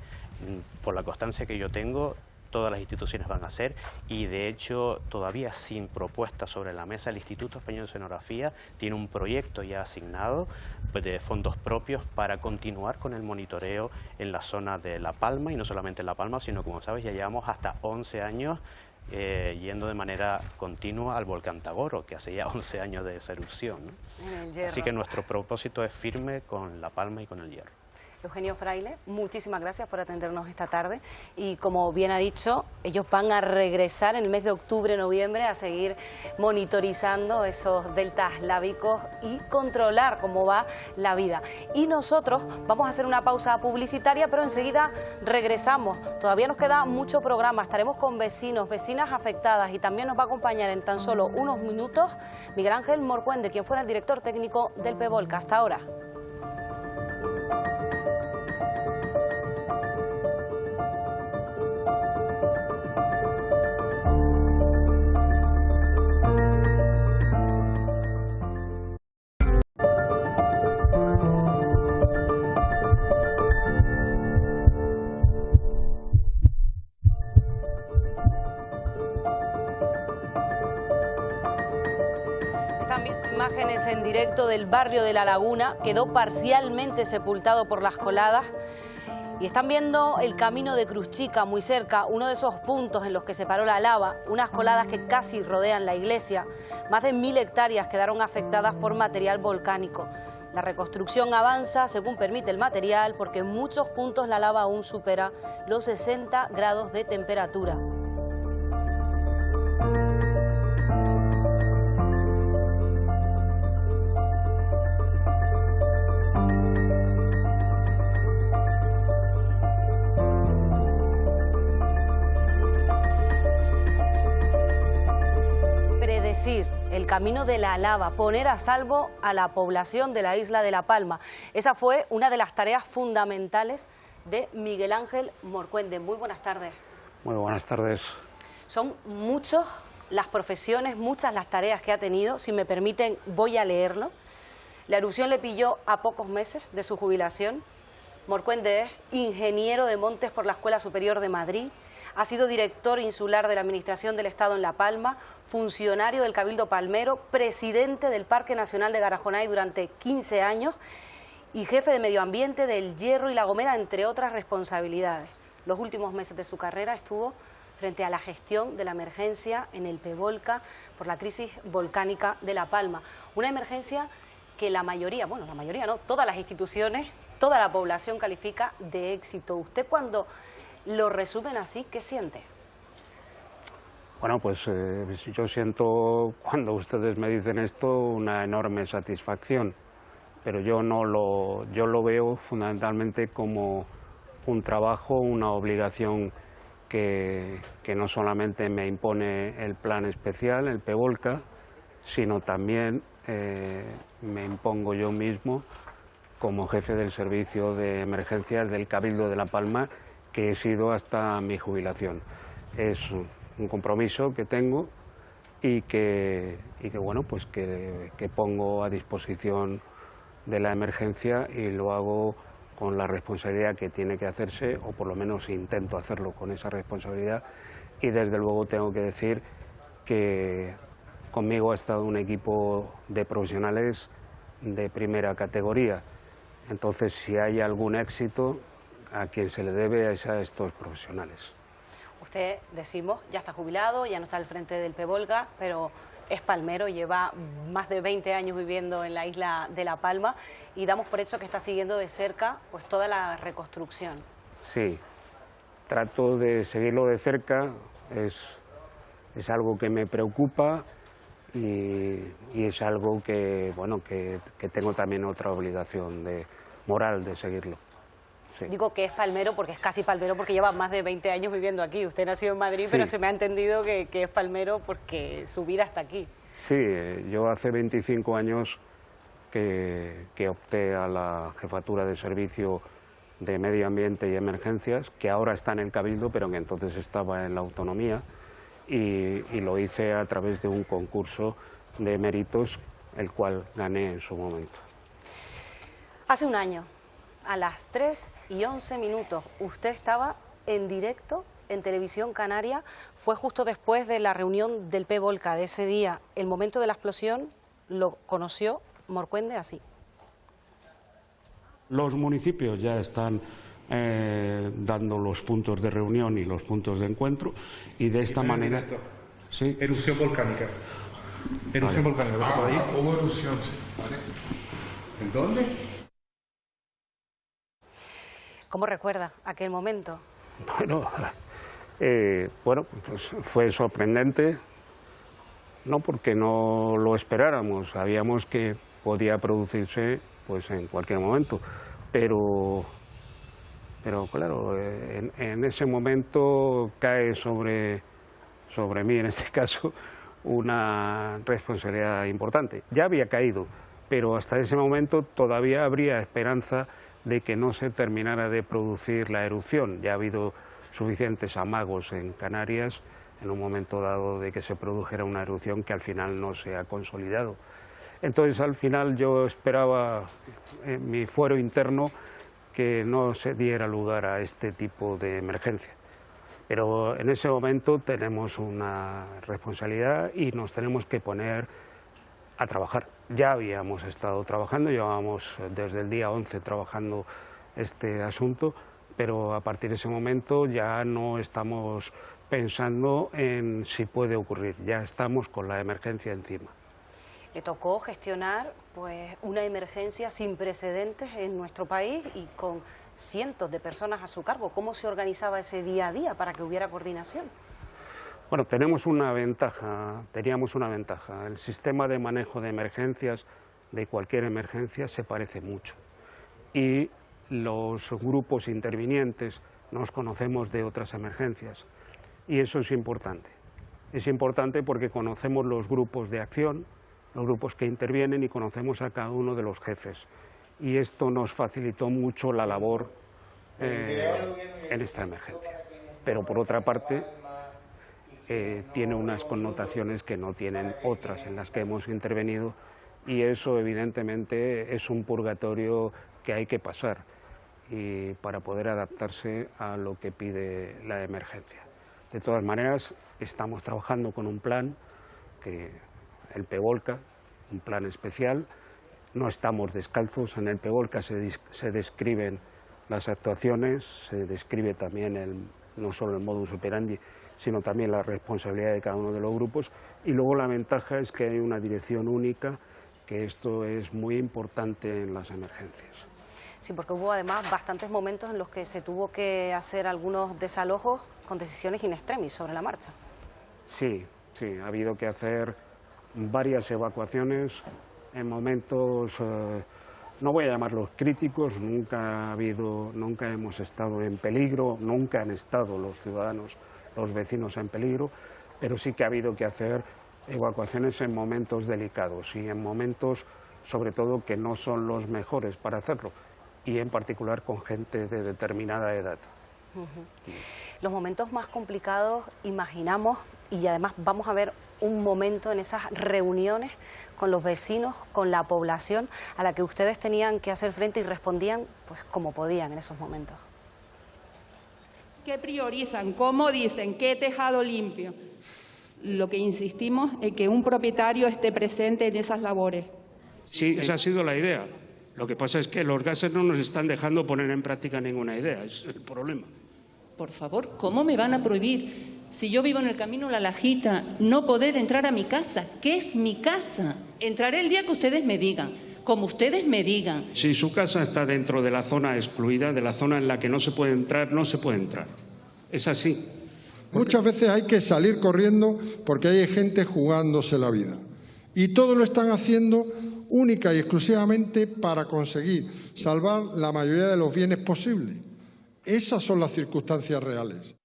por la constancia que yo tengo, todas las instituciones van a hacer, y de hecho todavía sin propuesta sobre la mesa, el Instituto Español de Oceanografía tiene un proyecto ya asignado de fondos propios para continuar con el monitoreo en la zona de La Palma, y no solamente en La Palma, sino, como sabes, ya llevamos hasta 11 años yendo de manera continua al volcán Tagoro, que hace ya 11 años de esa erupción, ¿no? Así que nuestro propósito es firme con La Palma y con el Hierro. Eugenio Fraile, muchísimas gracias por atendernos esta tarde, y como bien ha dicho, ellos van a regresar en el mes de octubre, noviembre, a seguir monitorizando esos deltas lábicos y controlar cómo va la vida. Y nosotros vamos a hacer una pausa publicitaria, pero enseguida regresamos. Todavía nos queda mucho programa, estaremos con vecinos, vecinas afectadas, y también nos va a acompañar en tan solo unos minutos Miguel Ángel Morcuende, quien fuera el director técnico del PEVOLCA. Hasta ahora. Imágenes en directo del barrio de La Laguna, quedó parcialmente sepultado por las coladas, y están viendo el camino de Cruchica, muy cerca, uno de esos puntos en los que se paró la lava, unas coladas que casi rodean la iglesia. Más de 1000 hectáreas quedaron afectadas por material volcánico. La reconstrucción avanza según permite el material, porque en muchos puntos la lava aún supera los 60 grados de temperatura. El camino de la lava, poner a salvo a la población de la isla de La Palma. Esa fue una de las tareas fundamentales de Miguel Ángel Morcuende. Muy buenas tardes. Muy buenas tardes. Son muchos las profesiones, muchas las tareas que ha tenido. Si me permiten, voy a leerlo. La erupción le pilló a pocos meses de su jubilación. Morcuende es ingeniero de montes por la Escuela Superior de Madrid, ha sido director insular de la Administración del Estado en La Palma, funcionario del Cabildo Palmero, presidente del Parque Nacional de Garajonay durante 15 años y jefe de Medio Ambiente del Hierro y La Gomera, entre otras responsabilidades. Los últimos meses de su carrera estuvo frente a la gestión de la emergencia en el Pevolca por la crisis volcánica de La Palma. Una emergencia que la mayoría, bueno, la mayoría no, todas las instituciones, toda la población califica de éxito. ¿Usted cuando lo resumen así, qué siente? Bueno, pues yo siento, cuando ustedes me dicen esto, una enorme satisfacción, pero yo lo veo fundamentalmente como un trabajo, una obligación que no solamente me impone el plan especial, el Pevolca, sino también me impongo yo mismo como jefe del servicio de emergencias del Cabildo de La Palma, que he sido hasta mi jubilación. Es un compromiso que tengo y que bueno, pues que pongo a disposición de la emergencia, y lo hago con la responsabilidad que tiene que hacerse, o por lo menos intento hacerlo con esa responsabilidad. Y desde luego tengo que decir que conmigo ha estado un equipo de profesionales de primera categoría. Entonces, si hay algún éxito, a quien se le debe es a estos profesionales. Usted, decimos, ya está jubilado, ya no está al frente del Pevolca, pero es palmero, lleva más de 20 años viviendo en la isla de La Palma, y damos por hecho que está siguiendo de cerca pues toda la reconstrucción. Sí, trato de seguirlo de cerca, es algo que me preocupa y es algo que, bueno, que tengo también otra obligación moral de seguirlo. Sí. Digo que es palmero porque es casi palmero, porque lleva más de 20 años viviendo aquí. Usted nació en Madrid, sí, pero se me ha entendido que es palmero porque su vida está aquí. Sí, yo hace 25 años que opté a la jefatura de servicio de Medio Ambiente y Emergencias, que ahora está en el Cabildo, pero que entonces estaba en la autonomía, y lo hice a través de un concurso de méritos, el cual gané en su momento. Hace un año, a las 3:11, usted estaba en directo en Televisión Canaria. Fue justo después de la reunión del Pevolca de ese día. El momento de la explosión lo conoció Morcuende así. Los municipios ya están dando los puntos de reunión y los puntos de encuentro, y de esta manera... ¿Sí? Erupción volcánica. Erupción volcánica. Hubo erupción, sí. ¿Vale? ¿En dónde? ¿Cómo recuerda aquel momento? Bueno, pues fue sorprendente, no porque no lo esperáramos, sabíamos que podía producirse pues en cualquier momento, pero claro, en ese momento cae sobre mí, en este caso, una responsabilidad importante. Ya había caído, pero hasta ese momento todavía habría esperanza de que no se terminara de producir la erupción. Ya ha habido suficientes amagos en Canarias en un momento dado de que se produjera una erupción que al final no se ha consolidado. Entonces, al final yo esperaba en mi fuero interno que no se diera lugar a este tipo de emergencia. Pero en ese momento tenemos una responsabilidad y nos tenemos que poner a trabajar. Ya habíamos estado trabajando, llevábamos desde el día 11 trabajando este asunto, pero a partir de ese momento ya no estamos pensando en si puede ocurrir, ya estamos con la emergencia encima. Le tocó gestionar pues una emergencia sin precedentes en nuestro país y con cientos de personas a su cargo. ¿Cómo se organizaba ese día a día para que hubiera coordinación? Bueno, teníamos una ventaja. El sistema de manejo de emergencias, de cualquier emergencia, se parece mucho. Y los grupos intervinientes nos conocemos de otras emergencias. Y eso es importante. Es importante porque conocemos los grupos de acción, los grupos que intervienen, y conocemos a cada uno de los jefes. Y esto nos facilitó mucho la labor en esta emergencia. Pero por otra parte, tiene unas connotaciones que no tienen otras en las que hemos intervenido, y eso evidentemente es un purgatorio que hay que pasar y para poder adaptarse a lo que pide la emergencia. De todas maneras, estamos trabajando con un plan, el PEVOLCA, un plan especial. No estamos descalzos, en el PEVOLCA se describen las actuaciones, se describe también no solo el modus operandi, sino también la responsabilidad de cada uno de los grupos, y luego la ventaja es que hay una dirección única, que esto es muy importante en las emergencias. Sí, porque hubo además bastantes momentos en los que se tuvo que hacer algunos desalojos con decisiones in extremis sobre la marcha. Sí, ha habido que hacer varias evacuaciones en momentos, no voy a llamarlos críticos, nunca hemos estado en peligro, nunca han estado los ciudadanos, los vecinos en peligro, pero sí que ha habido que hacer evacuaciones en momentos delicados y en momentos, sobre todo, que no son los mejores para hacerlo, y en particular con gente de determinada edad. Los momentos más complicados, imaginamos, y además vamos a ver un momento en esas reuniones con los vecinos, con la población, a la que ustedes tenían que hacer frente y respondían pues como podían en esos momentos. ¿Qué priorizan? ¿Cómo dicen? ¿Qué tejado limpio? Lo que insistimos es que un propietario esté presente en esas labores. Sí, esa ha sido la idea. Lo que pasa es que los gases no nos están dejando poner en práctica ninguna idea, es el problema. Por favor, ¿cómo me van a prohibir, si yo vivo en el Camino La Lajita, no poder entrar a mi casa? ¿Qué es mi casa? Entraré el día que ustedes me digan, como ustedes me digan. Si su casa está dentro de la zona excluida, de la zona en la que no se puede entrar, no se puede entrar. Es así. Muchas veces hay que salir corriendo porque hay gente jugándose la vida. Y todo lo están haciendo única y exclusivamente para conseguir salvar la mayoría de los bienes posibles. Esas son las circunstancias reales.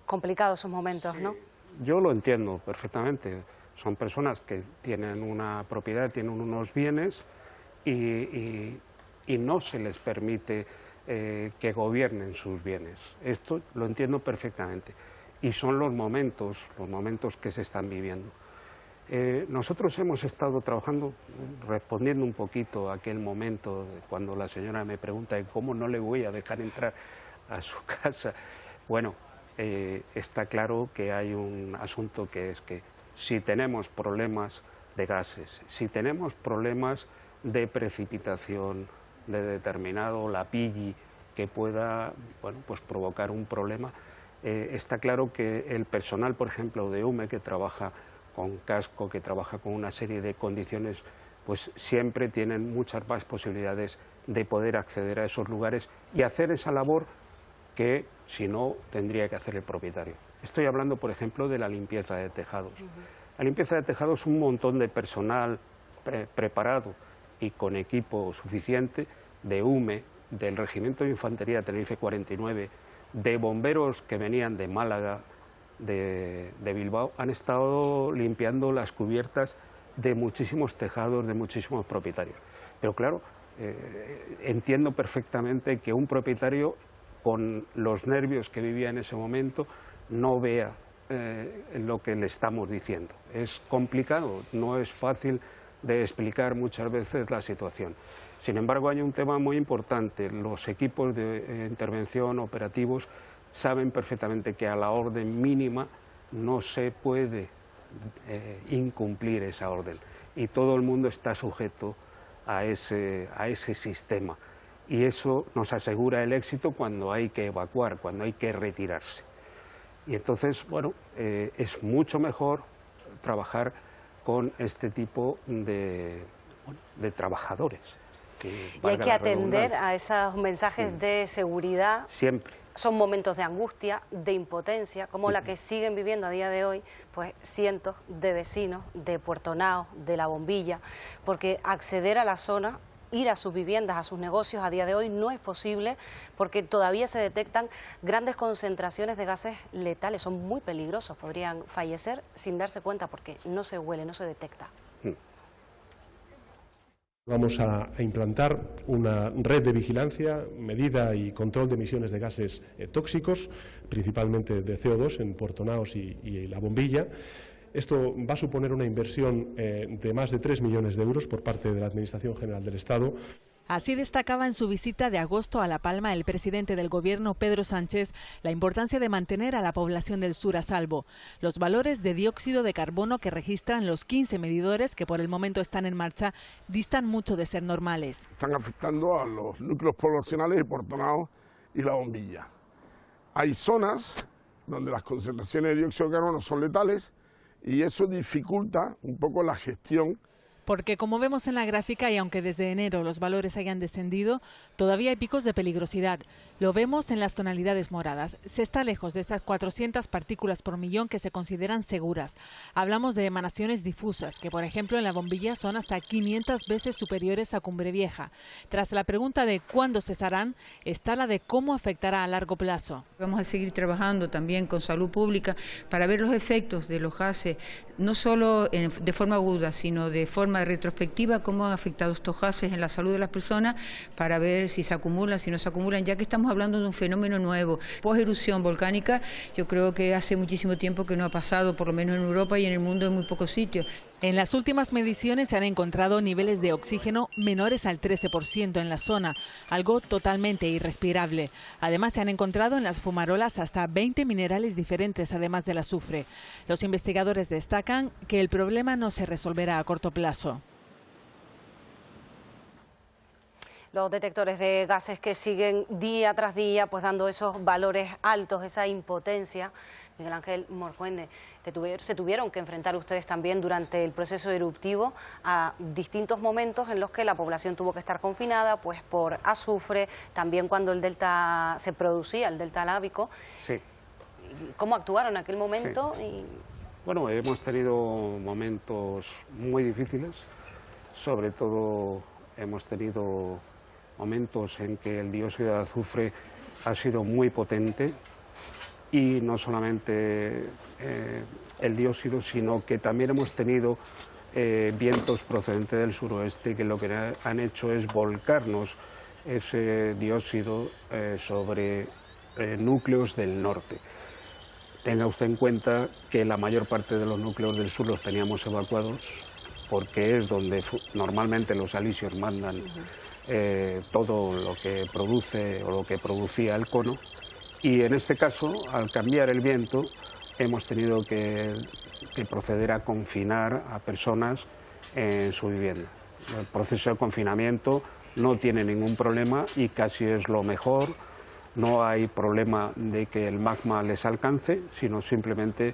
Complicados esos momentos, ¿no? Yo lo entiendo perfectamente. Son personas que tienen una propiedad, tienen unos bienes y no se les permite que gobiernen sus bienes. Esto lo entiendo perfectamente. Y son los momentos que se están viviendo. Nosotros hemos estado trabajando, respondiendo un poquito a aquel momento cuando la señora me pregunta cómo no le voy a dejar entrar a su casa. Bueno, está claro que hay un asunto que es que si tenemos problemas de gases, si tenemos problemas de precipitación, de determinado lapilli que pueda, bueno, pues provocar un problema, está claro que el personal, por ejemplo, de UME, que trabaja con casco, que trabaja con una serie de condiciones, pues siempre tienen muchas más posibilidades de poder acceder a esos lugares y hacer esa labor que, si no, tendría que hacer el propietario. Estoy hablando, por ejemplo, de la limpieza de tejados. La limpieza de tejados es un montón de personal preparado y con equipo suficiente de UME, del Regimiento de Infantería Tenerife 49, de bomberos que venían de Málaga, de Bilbao, han estado limpiando las cubiertas de muchísimos tejados, de muchísimos propietarios. Pero claro, entiendo perfectamente que un propietario, con los nervios que vivía en ese momento, no vea lo que le estamos diciendo. Es complicado, no es fácil de explicar muchas veces la situación. Sin embargo, hay un tema muy importante. Los equipos de intervención operativos saben perfectamente que a la orden mínima no se puede incumplir esa orden y todo el mundo está sujeto a ese sistema, y eso nos asegura el éxito cuando hay que evacuar, cuando hay que retirarse. Y entonces, bueno, es mucho mejor trabajar con este tipo de trabajadores. Y hay que atender a esos mensajes de seguridad. Siempre. Son momentos de angustia, de impotencia, como la que siguen viviendo a día de hoy pues cientos de vecinos de Puerto Nao, de La Bombilla, porque acceder a la zona, ir a sus viviendas, a sus negocios a día de hoy no es posible porque todavía se detectan grandes concentraciones de gases letales, son muy peligrosos, podrían fallecer sin darse cuenta porque no se huele, no se detecta. Vamos a implantar una red de vigilancia, medida y control de emisiones de gases tóxicos, principalmente de CO2 en Puerto Naos y La Bombilla. Esto va a suponer una inversión de más de 3 millones de euros por parte de la Administración General del Estado. Así destacaba en su visita de agosto a La Palma el presidente del Gobierno, Pedro Sánchez, la importancia de mantener a la población del sur a salvo. Los valores de dióxido de carbono que registran los 15 medidores que por el momento están en marcha distan mucho de ser normales. Están afectando a los núcleos poblacionales de Puerto Naos y La Bombilla. Hay zonas donde las concentraciones de dióxido de carbono son letales y eso dificulta un poco la gestión. Porque como vemos en la gráfica, y aunque desde enero los valores hayan descendido, todavía hay picos de peligrosidad. Lo vemos en las tonalidades moradas. Se está lejos de esas 400 partículas por millón que se consideran seguras. Hablamos de emanaciones difusas, que por ejemplo en La Bombilla son hasta 500 veces superiores a Cumbre Vieja. Tras la pregunta de cuándo cesarán, está la de cómo afectará a largo plazo. Vamos a seguir trabajando también con salud pública para ver los efectos de los gases, no solo de forma aguda, sino de forma retrospectiva, cómo han afectado estos gases en la salud de las personas, para ver si se acumulan, si no se acumulan, ya que estamos hablando de un fenómeno nuevo. Post-erupción volcánica, yo creo que hace muchísimo tiempo que no ha pasado, por lo menos en Europa y en el mundo en muy pocos sitios. En las últimas mediciones se han encontrado niveles de oxígeno menores al 13% en la zona, algo totalmente irrespirable. Además se han encontrado en las fumarolas hasta 20 minerales diferentes, además del azufre. Los investigadores destacan que el problema no se resolverá a corto plazo. Los detectores de gases que siguen día tras día pues dando esos valores altos, esa impotencia. Miguel Ángel Morcuende, se tuvieron que enfrentar ustedes también durante el proceso eruptivo a distintos momentos en los que la población tuvo que estar confinada pues por azufre, también cuando el delta se producía, el delta lábico. Sí. ¿Cómo actuaron en aquel momento? Sí. Bueno, hemos tenido momentos muy difíciles, sobre todo hemos tenido momentos en que el dióxido de azufre ha sido muy potente y no solamente el dióxido, sino que también hemos tenido vientos procedentes del suroeste que lo que han hecho es volcarnos ese dióxido sobre núcleos del norte. Tenga usted en cuenta que la mayor parte de los núcleos del sur los teníamos evacuados porque es donde normalmente los alisios mandan todo lo que produce o lo que producía el cono, y en este caso, al cambiar el viento, hemos tenido que proceder a confinar a personas en su vivienda. El proceso de confinamiento no tiene ningún problema y casi es lo mejor. No hay problema de que el magma les alcance, sino simplemente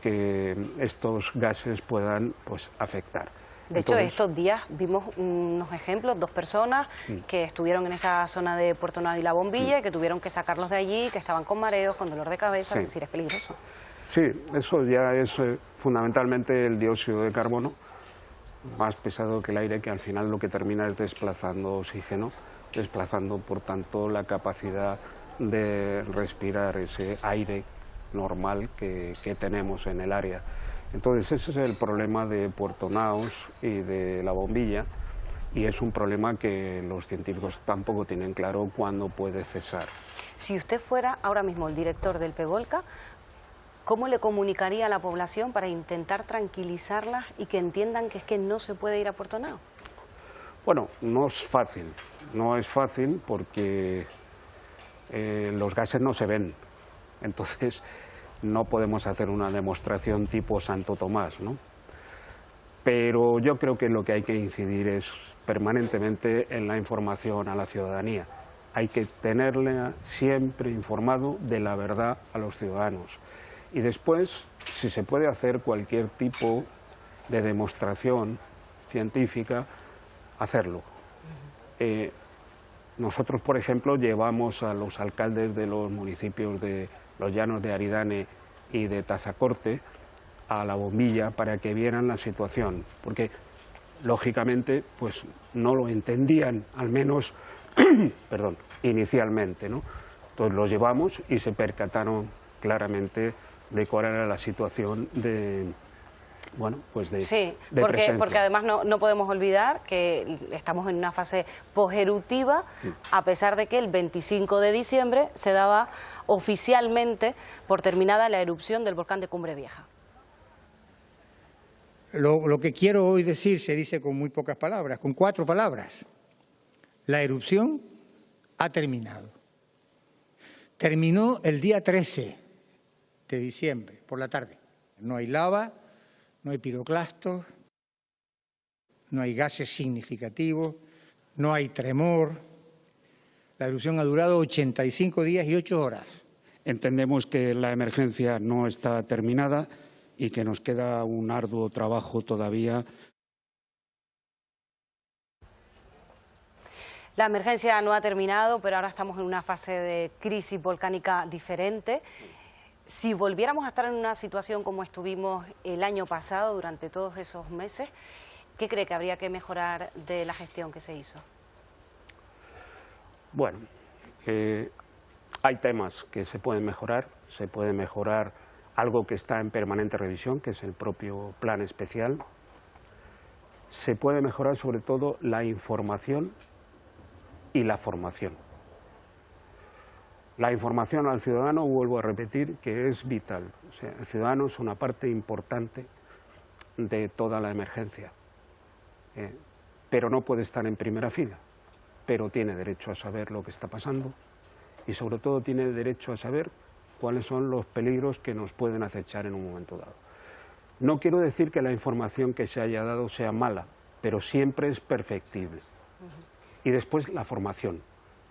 que estos gases puedan pues, afectar. De hecho, estos días vimos unos ejemplos, 2 personas que estuvieron en esa zona de Puerto Naos y La Bombilla y que tuvieron que sacarlos de allí, que estaban con mareos, con dolor de cabeza, es decir, es peligroso. Sí, eso ya es fundamentalmente el dióxido de carbono, más pesado que el aire, que al final lo que termina es desplazando oxígeno, desplazando por tanto la capacidad de respirar ese aire normal que tenemos en el área. Entonces ese es el problema de Puerto Naos y de La Bombilla, y es un problema que los científicos tampoco tienen claro cuándo puede cesar. Si usted fuera ahora mismo el director del PEVOLCA, ¿cómo le comunicaría a la población para intentar tranquilizarlas y que entiendan que es que no se puede ir a Puerto Naos? Bueno, no es fácil porque los gases no se ven, entonces no podemos hacer una demostración tipo Santo Tomás, ¿no? Pero yo creo que lo que hay que incidir es permanentemente en la información a la ciudadanía. Hay que tenerle siempre informado de la verdad a los ciudadanos. Y después, si se puede hacer cualquier tipo de demostración científica, hacerlo. Nosotros, por ejemplo, llevamos a los alcaldes de los municipios de Los Llanos de Aridane y de Tazacorte a La Bombilla para que vieran la situación, porque lógicamente pues no lo entendían, al menos perdón, inicialmente, ¿no? Entonces los llevamos y se percataron claramente de cuál era la situación de bueno, pues de porque además no podemos olvidar que estamos en una fase poseruptiva, a pesar de que el 25 de diciembre se daba oficialmente por terminada la erupción del volcán de Cumbre Vieja. Lo que quiero hoy decir se dice con muy pocas palabras, con 4 palabras. La erupción ha terminado. Terminó el día 13 de diciembre, por la tarde. No hay lava, no hay piroclastos, no hay gases significativos, no hay tremor. La erupción ha durado 85 días y 8 horas. Entendemos que la emergencia no está terminada y que nos queda un arduo trabajo todavía. La emergencia no ha terminado, pero ahora estamos en una fase de crisis volcánica diferente. Si volviéramos a estar en una situación como estuvimos el año pasado, durante todos esos meses, ¿qué cree que habría que mejorar de la gestión que se hizo? Bueno, hay temas que se pueden mejorar. Se puede mejorar algo que está en permanente revisión, que es el propio plan especial. Se puede mejorar sobre todo la información y la formación. La información al ciudadano, vuelvo a repetir, que es vital. O sea, el ciudadano es una parte importante de toda la emergencia, pero no puede estar en primera fila, pero tiene derecho a saber lo que está pasando y sobre todo tiene derecho a saber cuáles son los peligros que nos pueden acechar en un momento dado. No quiero decir que la información que se haya dado sea mala, pero siempre es perfectible. Y después la formación.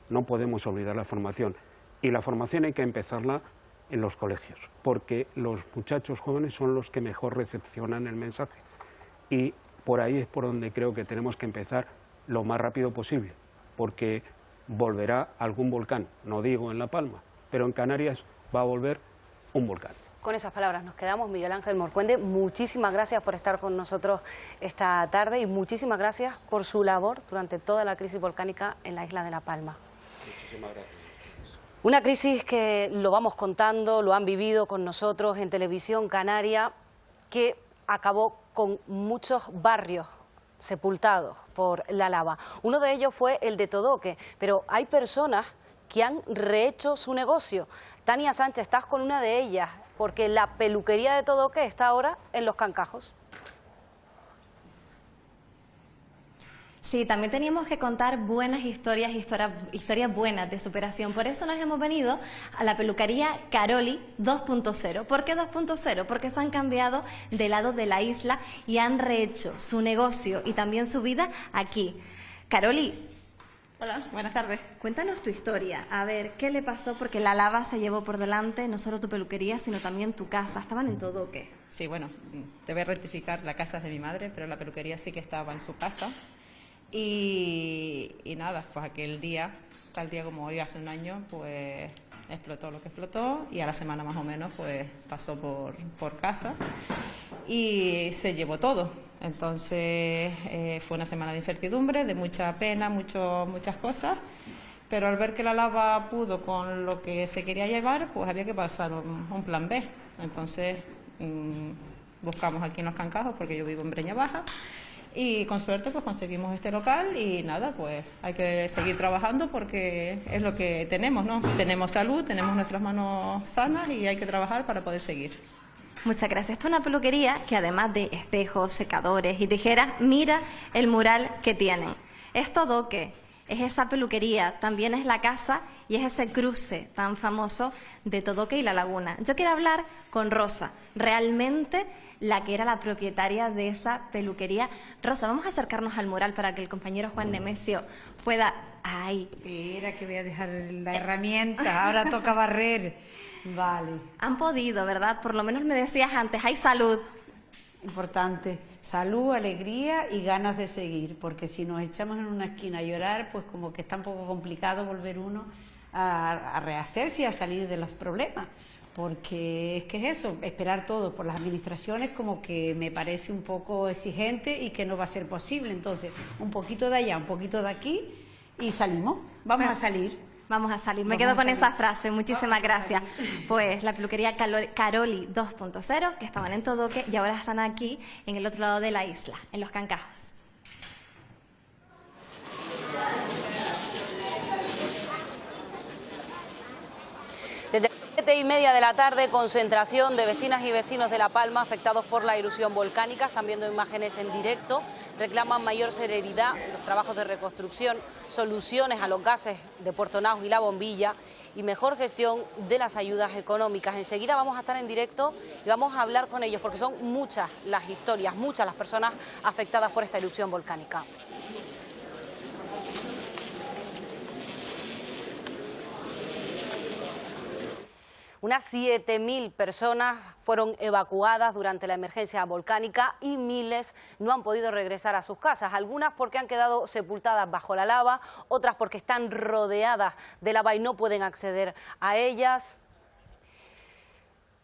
No podemos olvidar la formación. Y la formación hay que empezarla en los colegios, porque los muchachos jóvenes son los que mejor recepcionan el mensaje. Y por ahí es por donde creo que tenemos que empezar lo más rápido posible, porque volverá algún volcán, no digo en La Palma, pero en Canarias va a volver un volcán. Con esas palabras nos quedamos. Miguel Ángel Morcuende, muchísimas gracias por estar con nosotros esta tarde y muchísimas gracias por su labor durante toda la crisis volcánica en la isla de La Palma. Muchísimas gracias. Una crisis que lo vamos contando, lo han vivido con nosotros en Televisión Canaria, que acabó con muchos barrios sepultados por la lava. Uno de ellos fue el de Todoque, pero hay personas que han rehecho su negocio. Tania Sánchez, estás con una de ellas, porque la peluquería de Todoque está ahora en Los Cancajos. Sí, también teníamos que contar buenas historias buenas de superación. Por eso nos hemos venido a la peluquería Caroli 2.0. ¿Por qué 2.0? Porque se han cambiado de lado de la isla y han rehecho su negocio y también su vida aquí. Caroli. Hola, buenas tardes. Cuéntanos tu historia. A ver, ¿qué le pasó? Porque la lava se llevó por delante no solo tu peluquería, sino también tu casa. Estaban en Todoque. Sí, bueno, te voy a rectificar, la casa es de mi madre, pero la peluquería sí que estaba en su casa. Y nada, pues aquel día, tal día como hoy, hace un año, pues explotó lo que explotó y a la semana más o menos pues pasó por casa y se llevó todo. Entonces fue una semana de incertidumbre, de mucha pena, muchas cosas, pero al ver que la lava pudo con lo que se quería llevar, pues había que pasar un plan B. Entonces buscamos aquí en Los Cancajos, porque yo vivo en Breña Baja, y con suerte pues conseguimos este local y nada, pues hay que seguir trabajando porque es lo que tenemos, ¿no? Tenemos salud, tenemos nuestras manos sanas y hay que trabajar para poder seguir. Muchas gracias. Esta es una peluquería que además de espejos, secadores y tijeras, mira el mural que tienen. Es Todoque, es esa peluquería, también es la casa y es ese cruce tan famoso de Todoque y La Laguna. Yo quiero hablar con Rosa, realmente la que era la propietaria de esa peluquería. Rosa, vamos a acercarnos al mural para que el compañero Juan Nemesio pueda... ¡Ay! Espera, que voy a dejar la herramienta, ahora toca barrer. Vale. Han podido, ¿verdad? Por lo menos me decías antes, hay salud. Importante. Salud, alegría y ganas de seguir, porque si nos echamos en una esquina a llorar, pues como que está un poco complicado volver uno a rehacerse y a salir de los problemas. Porque es que es eso, esperar todo por las administraciones como que me parece un poco exigente y que no va a ser posible. Entonces, un poquito de allá, un poquito de aquí y salimos, vamos a salir. Vamos a salir. Me quedo con esa frase. Muchísimas gracias. Pues la peluquería Caroli 2.0, que estaban en Todoque y ahora están aquí en el otro lado de la isla, en Los Cancajos. Desde las 7:30 de la tarde, concentración de vecinas y vecinos de La Palma afectados por la erupción volcánica. Están viendo imágenes en directo. Reclaman mayor celeridad en los trabajos de reconstrucción, soluciones a los gases de Puerto Naos y La Bombilla y mejor gestión de las ayudas económicas. Enseguida vamos a estar en directo y vamos a hablar con ellos porque son muchas las historias, muchas las personas afectadas por esta erupción volcánica. Unas 7.000 personas fueron evacuadas durante la emergencia volcánica y miles no han podido regresar a sus casas. Algunas porque han quedado sepultadas bajo la lava, otras porque están rodeadas de lava y no pueden acceder a ellas.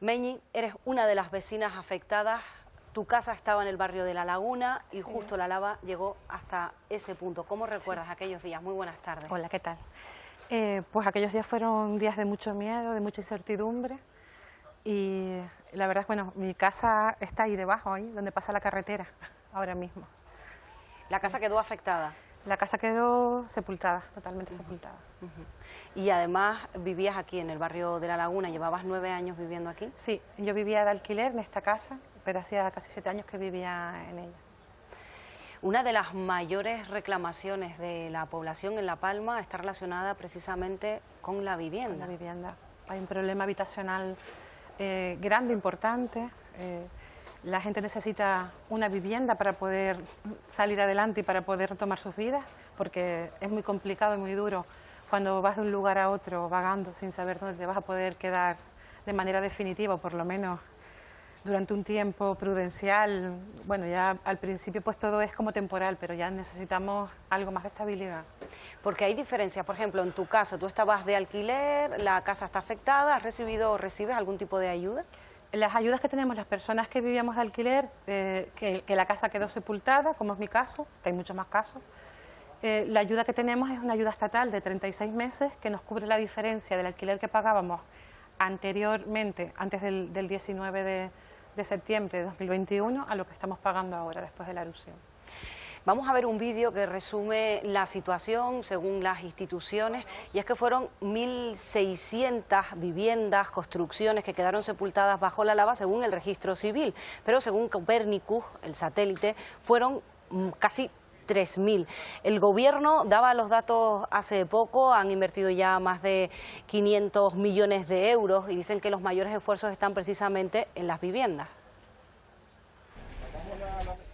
Meñi, eres una de las vecinas afectadas. Tu casa estaba en el barrio de La Laguna y justo la lava llegó hasta ese punto. ¿Cómo recuerdas aquellos días? Muy buenas tardes. Hola, ¿qué tal? Pues aquellos días fueron días de mucho miedo, de mucha incertidumbre y la verdad es que bueno, mi casa está ahí debajo, ahí donde pasa la carretera, ahora mismo. ¿La casa quedó afectada? La casa quedó sepultada, totalmente sepultada. Y además vivías aquí en el barrio de La Laguna, ¿llevabas 9 años viviendo aquí? Sí, yo vivía de alquiler en esta casa, pero hacía casi 7 años que vivía en ella. Una de las mayores reclamaciones de la población en La Palma está relacionada precisamente con la vivienda. Con la vivienda. Hay un problema habitacional grande, importante. La gente necesita una vivienda para poder salir adelante y para poder retomar sus vidas, porque es muy complicado y muy duro cuando vas de un lugar a otro vagando sin saber dónde te vas a poder quedar de manera definitiva, o por lo menos durante un tiempo prudencial. Bueno, ya al principio pues todo es como temporal, pero ya necesitamos algo más de estabilidad. Porque hay diferencias, por ejemplo, en tu caso, tú estabas de alquiler, la casa está afectada, ¿has recibido o recibes algún tipo de ayuda? Las ayudas que tenemos las personas que vivíamos de alquiler, que la casa quedó sepultada, como es mi caso, que hay muchos más casos, la ayuda que tenemos es una ayuda estatal de 36 meses que nos cubre la diferencia del alquiler que pagábamos anteriormente, antes del 19 de septiembre de 2021, a lo que estamos pagando ahora, después de la erupción. Vamos a ver un vídeo que resume la situación según las instituciones, y es que fueron 1.600 viviendas, construcciones que quedaron sepultadas bajo la lava según el registro civil, pero según Copernicus, el satélite, fueron casi 3.000. El gobierno daba los datos hace poco, han invertido ya más de 500 millones de euros y dicen que los mayores esfuerzos están precisamente en las viviendas.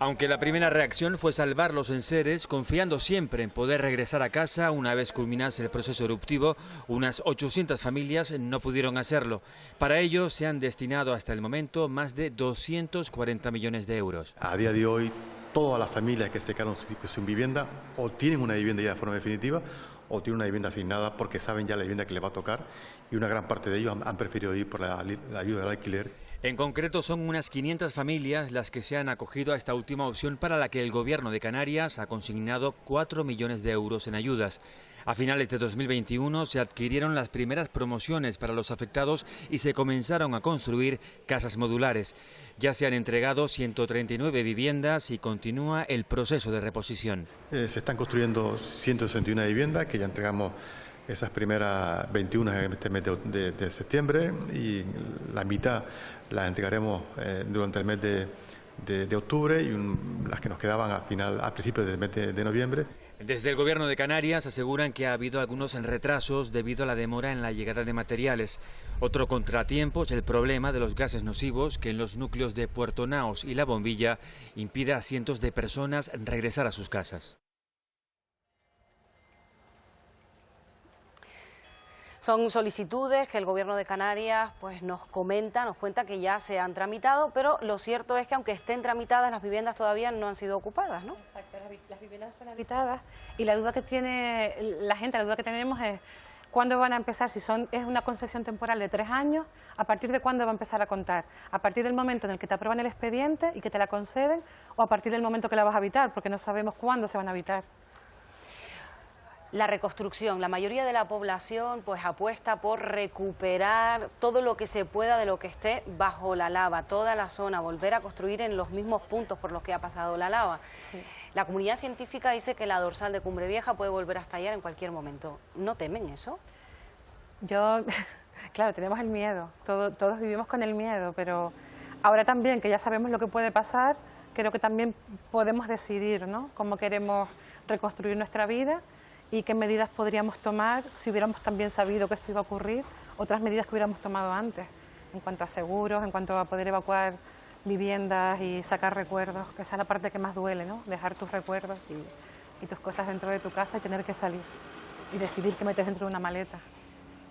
Aunque la primera reacción fue salvar los enseres, confiando siempre en poder regresar a casa una vez culminase el proceso eruptivo, unas 800 familias no pudieron hacerlo. Para ello se han destinado hasta el momento más de 240 millones de euros. A día de hoy, todas las familias que se quedaron sin vivienda o tienen una vivienda ya de forma definitiva o tienen una vivienda asignada porque saben ya la vivienda que les va a tocar, y una gran parte de ellos han preferido ir por la ayuda del alquiler. En concreto son unas 500 familias las que se han acogido a esta última opción, para la que el Gobierno de Canarias ha consignado 4 millones de euros en ayudas. A finales de 2021 se adquirieron las primeras promociones para los afectados y se comenzaron a construir casas modulares. Ya se han entregado 139 viviendas y continúa el proceso de reposición. Se están construyendo 161 viviendas que ya entregamos. Esas primeras 21 en este mes de septiembre, y la mitad las entregaremos durante el mes de octubre, y las que nos quedaban a principios del mes de noviembre. Desde el Gobierno de Canarias aseguran que ha habido algunos retrasos debido a la demora en la llegada de materiales. Otro contratiempo es el problema de los gases nocivos que en los núcleos de Puerto Naos y La Bombilla impide a cientos de personas regresar a sus casas. Son solicitudes que el Gobierno de Canarias pues nos cuenta que ya se han tramitado, pero lo cierto es que aunque estén tramitadas, las viviendas todavía no han sido ocupadas, ¿no? Exacto, las viviendas están habitadas, y la duda que tiene la gente, la duda que tenemos es cuándo van a empezar. Si es una concesión temporal de 3 años, ¿a partir de cuándo va a empezar a contar? ¿A partir del momento en el que te aprueban el expediente y que te la conceden, o a partir del momento que la vas a habitar? Porque no sabemos cuándo se van a habitar. La reconstrucción, la mayoría de la población pues apuesta por recuperar todo lo que se pueda de lo que esté bajo la lava, toda la zona, volver a construir en los mismos puntos por los que ha pasado la lava. Sí. La comunidad científica dice que la dorsal de Cumbre Vieja puede volver a estallar en cualquier momento. ¿No temen eso? Claro, tenemos el miedo, todos vivimos con el miedo, pero ahora también que ya sabemos lo que puede pasar, creo que también podemos decidir, ¿no?, cómo queremos reconstruir nuestra vida y qué medidas podríamos tomar si hubiéramos también sabido que esto iba a ocurrir, otras medidas que hubiéramos tomado antes, en cuanto a seguros, en cuanto a poder evacuar viviendas y sacar recuerdos, que esa es la parte que más duele, ¿no?, dejar tus recuerdos y tus cosas dentro de tu casa y tener que salir y decidir qué metes dentro de una maleta.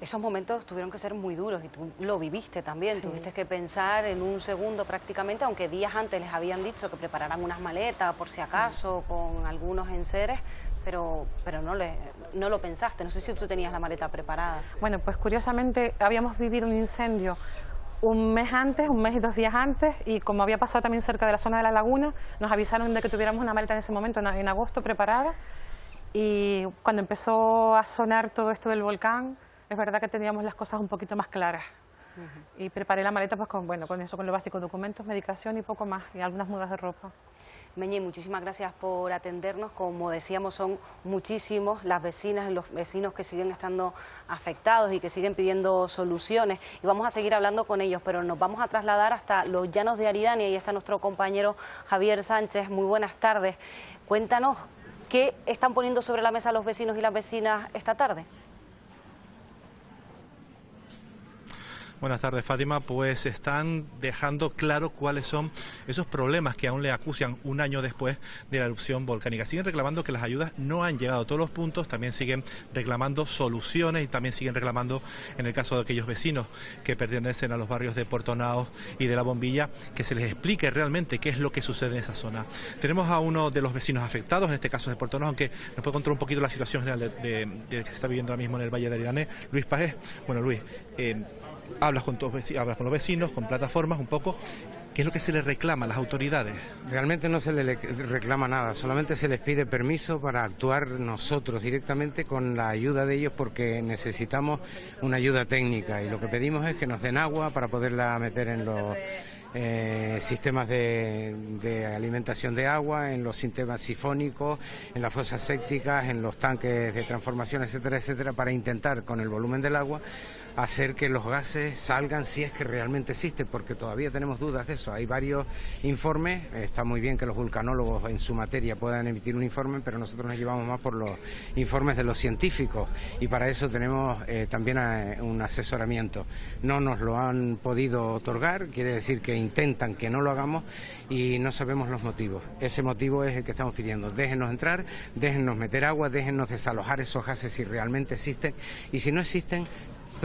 Esos momentos tuvieron que ser muy duros y tú lo viviste también, sí. Tuviste que pensar en un segundo prácticamente, aunque días antes les habían dicho que prepararan unas maletas por si acaso, con algunos enseres, pero no lo pensaste. No sé si tú tenías la maleta preparada. Bueno, pues curiosamente habíamos vivido un incendio un mes antes, un mes y 2 días antes, y como había pasado también cerca de la zona de la laguna, nos avisaron de que tuviéramos una maleta en ese momento, en agosto, preparada, y cuando empezó a sonar todo esto del volcán, es verdad que teníamos las cosas un poquito más claras. Y preparé la maleta pues con lo básico, documentos, medicación y poco más, y algunas mudas de ropa. Meñe, muchísimas gracias por atendernos. Como decíamos, son muchísimos las vecinas y los vecinos que siguen estando afectados y que siguen pidiendo soluciones. Y vamos a seguir hablando con ellos, pero nos vamos a trasladar hasta los llanos de Aridane. Ahí está nuestro compañero Javier Sánchez. Muy buenas tardes. Cuéntanos, ¿qué están poniendo sobre la mesa los vecinos y las vecinas esta tarde? Buenas tardes, Fátima. Pues están dejando claro cuáles son esos problemas que aún le acucian un año después de la erupción volcánica. Siguen reclamando que las ayudas no han llegado a todos los puntos, también siguen reclamando soluciones y también siguen reclamando, en el caso de aquellos vecinos que pertenecen a los barrios de Puerto Naos y de La Bombilla, que se les explique realmente qué es lo que sucede en esa zona. Tenemos a uno de los vecinos afectados, en este caso de Puerto Naos, aunque nos puede contar un poquito la situación general de que se está viviendo ahora mismo en el Valle de Aridane. Luis Pajés. Bueno, Luis, hablas con los vecinos, con plataformas un poco. ¿Qué es lo que se les reclama a las autoridades? Realmente no se les reclama nada, solamente se les pide permiso para actuar nosotros directamente con la ayuda de ellos, porque necesitamos una ayuda técnica y lo que pedimos es que nos den agua para poderla meter en los sistemas de alimentación de agua, en los sistemas sifónicos, en las fosas sépticas, en los tanques de transformación, etcétera, etcétera, para intentar con el volumen del agua hacer que los gases salgan, si es que realmente existen, porque todavía tenemos dudas de eso. Hay varios informes, está muy bien que los vulcanólogos en su materia puedan emitir un informe, pero nosotros nos llevamos más por los informes de los científicos y para eso tenemos también un asesoramiento. No nos lo han podido otorgar, quiere decir que intentan que no lo hagamos y no sabemos los motivos. Ese motivo es el que estamos pidiendo. Déjennos entrar, déjennos meter agua, déjennos desalojar esos gases si realmente existen, y si no existen,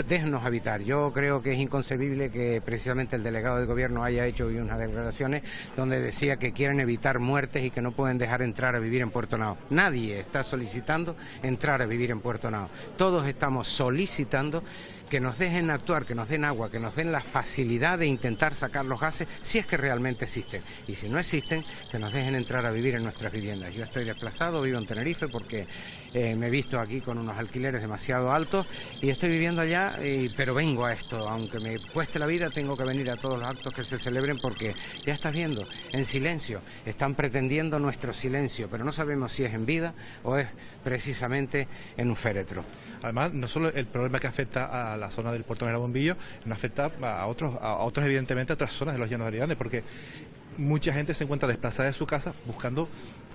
déjennos habitar. Yo creo que es inconcebible que precisamente el delegado del gobierno haya hecho hoy unas declaraciones donde decía que quieren evitar muertes y que no pueden dejar entrar a vivir en Puerto Naos. Nadie está solicitando entrar a vivir en Puerto Naos. Todos estamos solicitando que nos dejen actuar, que nos den agua, que nos den la facilidad de intentar sacar los gases si es que realmente existen. Y si no existen, que nos dejen entrar a vivir en nuestras viviendas. Yo estoy desplazado, vivo en Tenerife porque me he visto aquí con unos alquileres demasiado altos y estoy viviendo allá, pero vengo a esto. Aunque me cueste la vida, tengo que venir a todos los actos que se celebren porque ya estás viendo, en silencio, están pretendiendo nuestro silencio, pero no sabemos si es en vida o es precisamente en un féretro. Además, no solo el problema que afecta a la zona del Puerto de La Bombilla, no afecta a otros evidentemente a otras zonas de los llanos de Aridane, porque mucha gente se encuentra desplazada de su casa buscando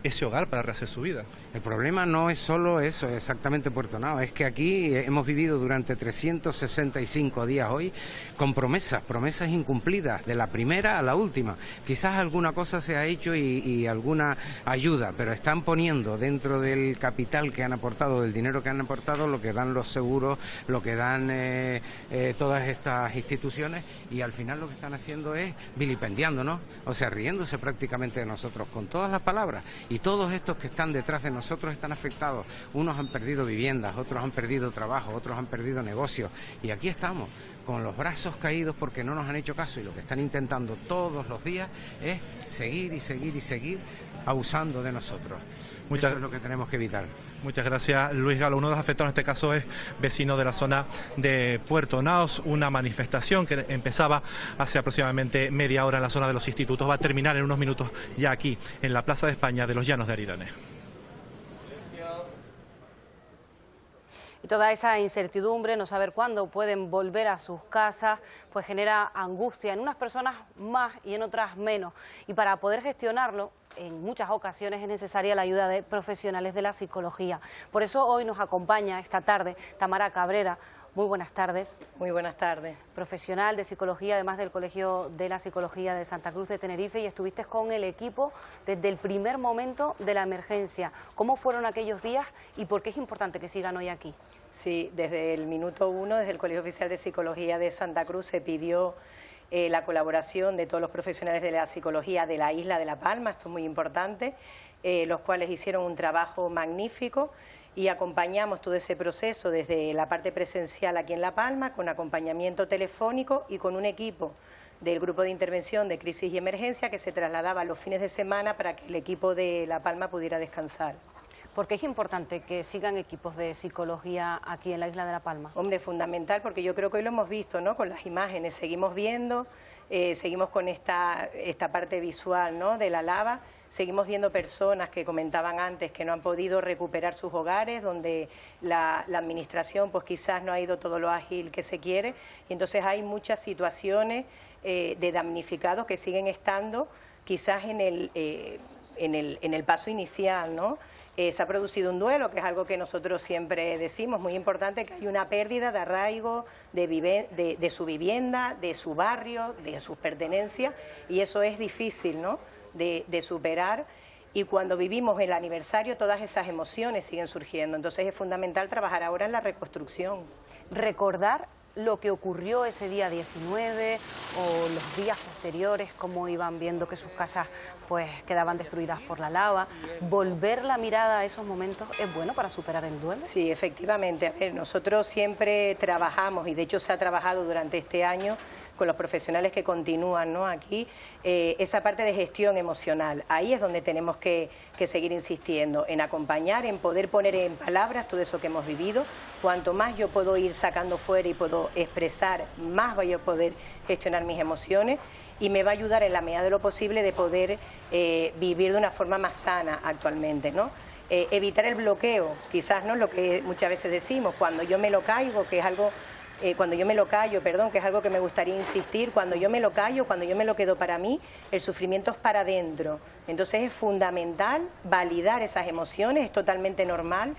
ese hogar para rehacer su vida. El problema no es solo eso, exactamente Puerto Naos, es que aquí hemos vivido durante 365 días hoy con promesas incumplidas, de la primera a la última. Quizás alguna cosa se ha hecho y alguna ayuda, pero están poniendo dentro del capital que han aportado, del dinero que han aportado, lo que dan los seguros, lo que dan todas estas instituciones, y al final lo que están haciendo es vilipendiándonos, o sea, riéndose prácticamente de nosotros con todas las palabras. Y todos estos que están detrás de nosotros están afectados. Unos han perdido viviendas, otros han perdido trabajo, otros han perdido negocios. Y aquí estamos, con los brazos caídos porque no nos han hecho caso. Y lo que están intentando todos los días es seguir y seguir y seguir abusando de nosotros. Eso es lo que tenemos que evitar. Muchas gracias, Luis Galo. Uno de los afectados en este caso es vecino de la zona de Puerto Naos. Una manifestación que empezaba hace aproximadamente media hora en la zona de los institutos va a terminar en unos minutos ya aquí, en la Plaza de España de los Llanos de Aridane. Y toda esa incertidumbre, no saber cuándo pueden volver a sus casas, pues genera angustia en unas personas más y en otras menos. Y para poder gestionarlo, en muchas ocasiones es necesaria la ayuda de profesionales de la psicología. Por eso hoy nos acompaña esta tarde Tamara Cabrera. Muy buenas tardes. Muy buenas tardes. Profesional de psicología, además del Colegio de la Psicología de Santa Cruz de Tenerife, y estuviste con el equipo desde el primer momento de la emergencia. ¿Cómo fueron aquellos días y por qué es importante que sigan hoy aquí? Sí, desde el minuto 1, desde el Colegio Oficial de Psicología de Santa Cruz se pidió la colaboración de todos los profesionales de la psicología de la isla de La Palma, esto es muy importante, los cuales hicieron un trabajo magnífico y acompañamos todo ese proceso desde la parte presencial aquí en La Palma, con acompañamiento telefónico y con un equipo del Grupo de Intervención de Crisis y Emergencia que se trasladaba los fines de semana para que el equipo de La Palma pudiera descansar. ¿Por qué es importante que sigan equipos de psicología aquí en la isla de La Palma? Hombre, fundamental, porque yo creo que hoy lo hemos visto, ¿no? Con las imágenes, seguimos viendo, seguimos con esta parte visual, ¿no? De la lava, seguimos viendo personas que comentaban antes que no han podido recuperar sus hogares, donde la administración pues quizás no ha ido todo lo ágil que se quiere, y entonces hay muchas situaciones de damnificados que siguen estando quizás en el paso inicial, ¿no? Se ha producido un duelo, que es algo que nosotros siempre decimos, muy importante, que hay una pérdida de arraigo de su vivienda, de su barrio, de sus pertenencias, y eso es difícil, ¿no?, de superar, y cuando vivimos el aniversario todas esas emociones siguen surgiendo, entonces es fundamental trabajar ahora en la reconstrucción. Recordar lo que ocurrió ese día 19 o los días posteriores, cómo iban viendo que sus casas pues quedaban destruidas por la lava. Volver la mirada a esos momentos es bueno para superar el duelo. Sí, efectivamente. A ver, nosotros siempre trabajamos, y de hecho se ha trabajado durante este año con los profesionales que continúan, ¿no?, aquí, esa parte de gestión emocional. Ahí es donde tenemos que seguir insistiendo, en acompañar, en poder poner en palabras todo eso que hemos vivido. Cuanto más yo puedo ir sacando fuera y puedo expresar, más voy a poder gestionar mis emociones, y me va a ayudar en la medida de lo posible de poder vivir de una forma más sana actualmente, ¿no? Evitar el bloqueo, quizás, ¿no?, lo que muchas veces decimos, cuando yo me lo caigo, que es algo... cuando yo me lo callo, que es algo que me gustaría insistir, cuando yo me lo callo, cuando yo me lo quedo para mí, el sufrimiento es para adentro. Entonces es fundamental validar esas emociones, es totalmente normal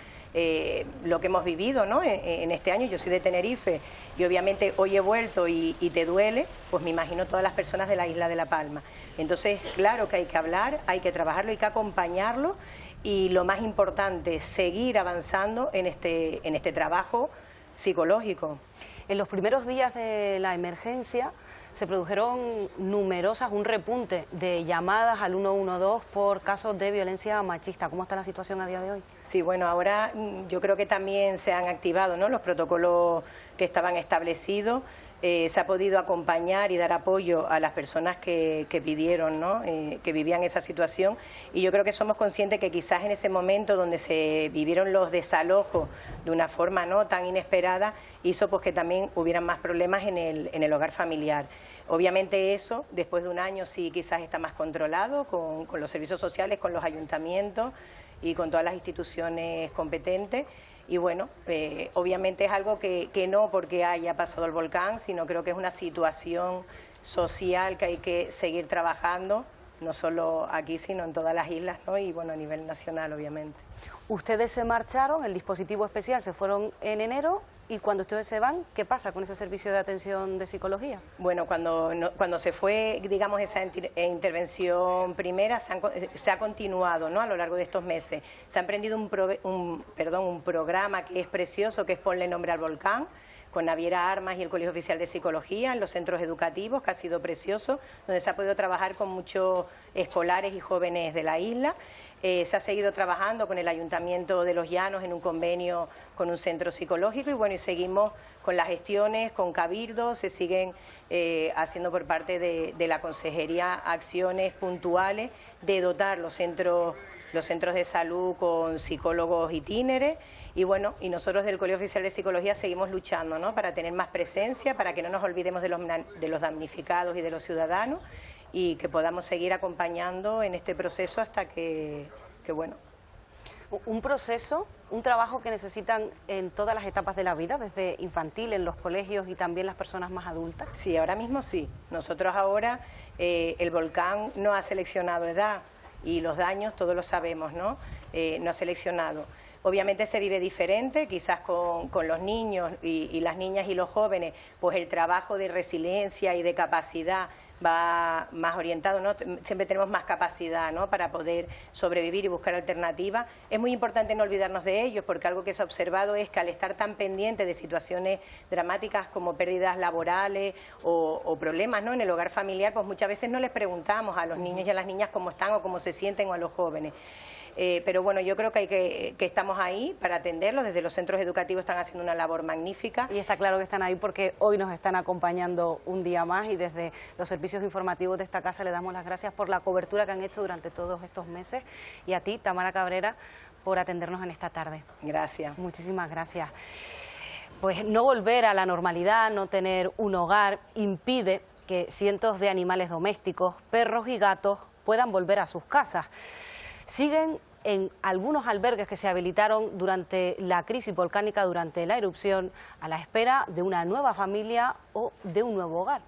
lo que hemos vivido, ¿no?, en este año. Yo soy de Tenerife y obviamente hoy he vuelto y te duele, pues me imagino todas las personas de la isla de La Palma. Entonces, claro que hay que hablar, hay que trabajarlo, hay que acompañarlo, y lo más importante, seguir avanzando en este trabajo psicológico. En los primeros días de la emergencia se produjeron un repunte de llamadas al 112 por casos de violencia machista. ¿Cómo está la situación a día de hoy? Sí, bueno, ahora yo creo que también se han activado, ¿no?, los protocolos que estaban establecidos. Se ha podido acompañar y dar apoyo a las personas que pidieron, ¿no?, que vivían esa situación, y yo creo que somos conscientes que quizás en ese momento donde se vivieron los desalojos de una forma no tan inesperada, hizo pues que también hubieran más problemas en el hogar familiar. Obviamente eso, después de un año, sí quizás está más controlado con los servicios sociales, con los ayuntamientos y con todas las instituciones competentes. Y bueno, obviamente es algo que no porque haya pasado el volcán, sino creo que es una situación social que hay que seguir trabajando, no solo aquí, sino en todas las islas, ¿no?, y bueno, a nivel nacional, obviamente. Ustedes se marcharon, el dispositivo especial se fueron en enero, y cuando ustedes se van, ¿qué pasa con ese servicio de atención de psicología? Bueno, cuando se fue, digamos, esa intervención primera, se ha continuado, ¿no?, a lo largo de estos meses. Se ha emprendido un programa que es precioso, que es Ponle Nombre al Volcán, con Naviera Armas y el Colegio Oficial de Psicología en los centros educativos, que ha sido precioso, donde se ha podido trabajar con muchos escolares y jóvenes de la isla. Se ha seguido trabajando con el Ayuntamiento de Los Llanos en un convenio con un centro psicológico, y bueno, y seguimos con las gestiones, con Cabildo, se siguen haciendo por parte de la Consejería acciones puntuales de dotar los centros los centros de salud con psicólogos itinéricos. Y bueno, y nosotros del Colegio Oficial de Psicología seguimos luchando, ¿no?, para tener más presencia, para que no nos olvidemos de los damnificados y de los ciudadanos, y que podamos seguir acompañando en este proceso hasta que bueno. Un proceso, un trabajo que necesitan en todas las etapas de la vida, desde infantil, en los colegios y también las personas más adultas. Sí, ahora mismo sí. Nosotros ahora, el volcán no ha seleccionado edad y los daños todos lo sabemos, ¿no? No ha seleccionado. Obviamente se vive diferente, quizás con los niños y las niñas y los jóvenes, pues el trabajo de resiliencia y de capacidad va más orientado, ¿no? Siempre tenemos más capacidad, ¿no?, para poder sobrevivir y buscar alternativas. Es muy importante no olvidarnos de ellos, porque algo que se ha observado es que al estar tan pendiente de situaciones dramáticas como pérdidas laborales o problemas, ¿no?, en el hogar familiar, pues muchas veces no les preguntamos a los niños y a las niñas cómo están o cómo se sienten, o a los jóvenes. Pero bueno, yo creo que estamos ahí para atenderlos. Desde los centros educativos están haciendo una labor magnífica. Y está claro que están ahí porque hoy nos están acompañando un día más, y desde los servicios informativos de esta casa le damos las gracias por la cobertura que han hecho durante todos estos meses, y a ti, Tamara Cabrera, por atendernos en esta tarde. Gracias. Muchísimas gracias. Pues no volver a la normalidad, no tener un hogar, impide que cientos de animales domésticos, perros y gatos, puedan volver a sus casas. Siguen en algunos albergues que se habilitaron durante la crisis volcánica, durante la erupción, a la espera de una nueva familia o de un nuevo hogar.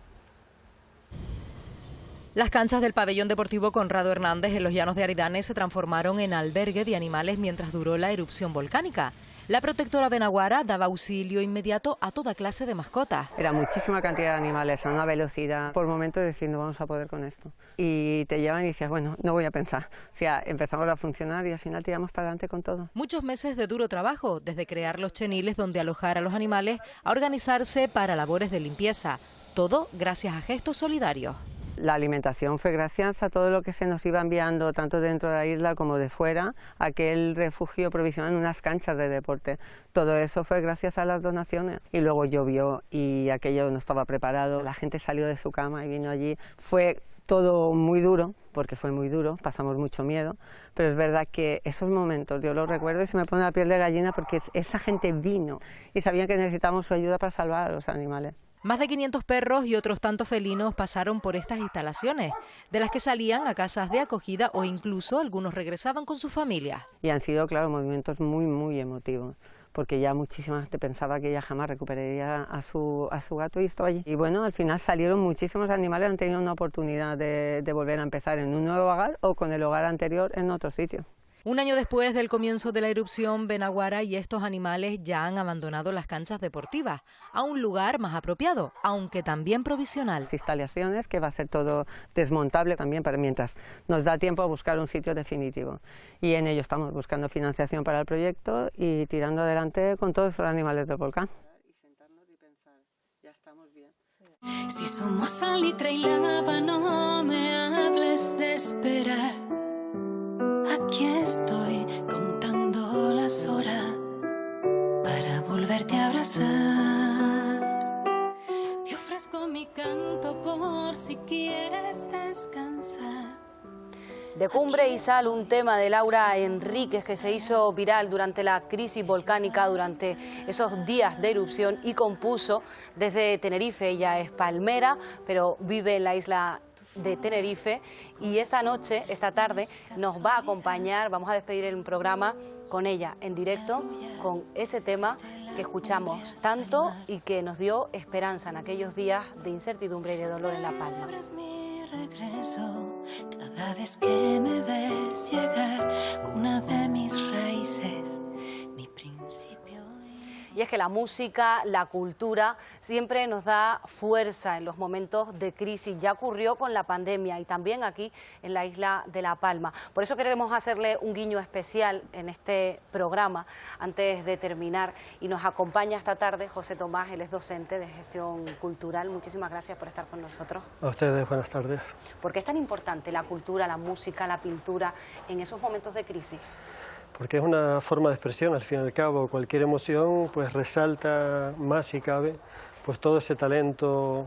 Las canchas del pabellón deportivo Conrado Hernández en los Llanos de Aridane se transformaron en albergue de animales mientras duró la erupción volcánica. La protectora Benaguara daba auxilio inmediato a toda clase de mascotas. Era muchísima cantidad de animales, a una velocidad. Por momentos decir, no vamos a poder con esto. Y te llevan y dices, bueno, no voy a pensar. O sea, empezamos a funcionar y al final tiramos para adelante con todo. Muchos meses de duro trabajo, desde crear los cheniles donde alojar a los animales, a organizarse para labores de limpieza. Todo gracias a gestos solidarios. La alimentación fue gracias a todo lo que se nos iba enviando, tanto dentro de la isla como de fuera, aquel refugio provisional en unas canchas de deporte. Todo eso fue gracias a las donaciones. Y luego llovió y aquello no estaba preparado. La gente salió de su cama y vino allí. Fue todo muy duro, porque fue muy duro, pasamos mucho miedo, pero es verdad que esos momentos yo los recuerdo y se me pone la piel de gallina, porque esa gente vino y sabían que necesitábamos su ayuda para salvar a los animales. Más de 500 perros y otros tantos felinos pasaron por estas instalaciones, de las que salían a casas de acogida o incluso algunos regresaban con sus familias. Y han sido, claro, movimientos muy, muy emotivos, porque ya muchísima gente pensaba que ella jamás recuperaría a su gato y estaba allí. Y bueno, al final salieron muchísimos animales, han tenido una oportunidad de volver a empezar en un nuevo hogar o con el hogar anterior en otro sitio. Un año después del comienzo de la erupción, Benaguara y estos animales ya han abandonado las canchas deportivas a un lugar más apropiado, aunque también provisional. Las instalaciones, que va a ser todo desmontable también para mientras nos da tiempo a buscar un sitio definitivo. Y en ello estamos buscando financiación para el proyecto y tirando adelante con todos los animales del volcán. Si somos salitre y lava, no me hables de esperar. Aquí estoy contando las horas para volverte a abrazar. Te ofrezco mi canto por si quieres descansar. De Cumbre y Sal, un tema de Laura Enríquez que se hizo viral durante la crisis volcánica, durante esos días de erupción, y compuso desde Tenerife. Ella es palmera, pero vive en la isla de Tenerife, y esta noche, esta tarde, nos va a acompañar. Vamos a despedir el programa con ella en directo, con ese tema que escuchamos tanto y que nos dio esperanza en aquellos días de incertidumbre y de dolor en La Palma. Regreso cada vez que me ves llegar, cuna de mis raíces, mi principio. Y es que la música, la cultura, siempre nos da fuerza en los momentos de crisis. Ya ocurrió con la pandemia y también aquí en la isla de La Palma. Por eso queremos hacerle un guiño especial en este programa antes de terminar. Y nos acompaña esta tarde José Tomás, él es docente de gestión cultural. Muchísimas gracias por estar con nosotros. A ustedes, buenas tardes. ¿Por qué es tan importante la cultura, la música, la pintura en esos momentos de crisis? Porque es una forma de expresión, al fin y al cabo. Cualquier emoción pues resalta más, si cabe, pues todo ese talento,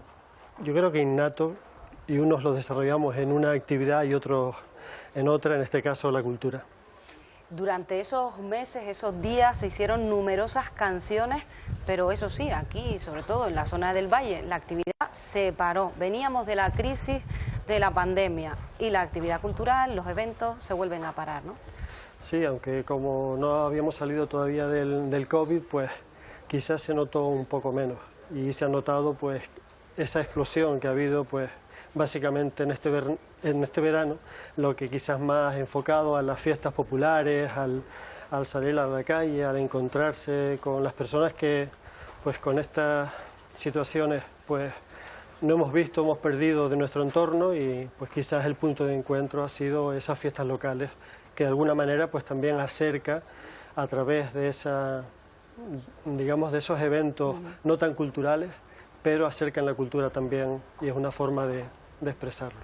yo creo que innato, y unos lo desarrollamos en una actividad y otros en otra, en este caso la cultura. Durante esos meses, esos días, se hicieron numerosas canciones, pero eso sí, aquí, sobre todo en la zona del Valle, la actividad se paró. Veníamos de la crisis de la pandemia y la actividad cultural, los eventos se vuelven a parar, ¿no? Sí, aunque como no habíamos salido todavía del COVID, pues quizás se notó un poco menos y se ha notado pues esa explosión que ha habido pues básicamente en este verano, lo que quizás más enfocado a las fiestas populares, al salir a la calle, al encontrarse con las personas que pues con estas situaciones pues no hemos visto, hemos perdido de nuestro entorno, y pues quizás el punto de encuentro ha sido esas fiestas locales que de alguna manera pues también acerca a través de esa, digamos, de esos eventos no tan culturales, pero acercan la cultura también, y es una forma de expresarlo.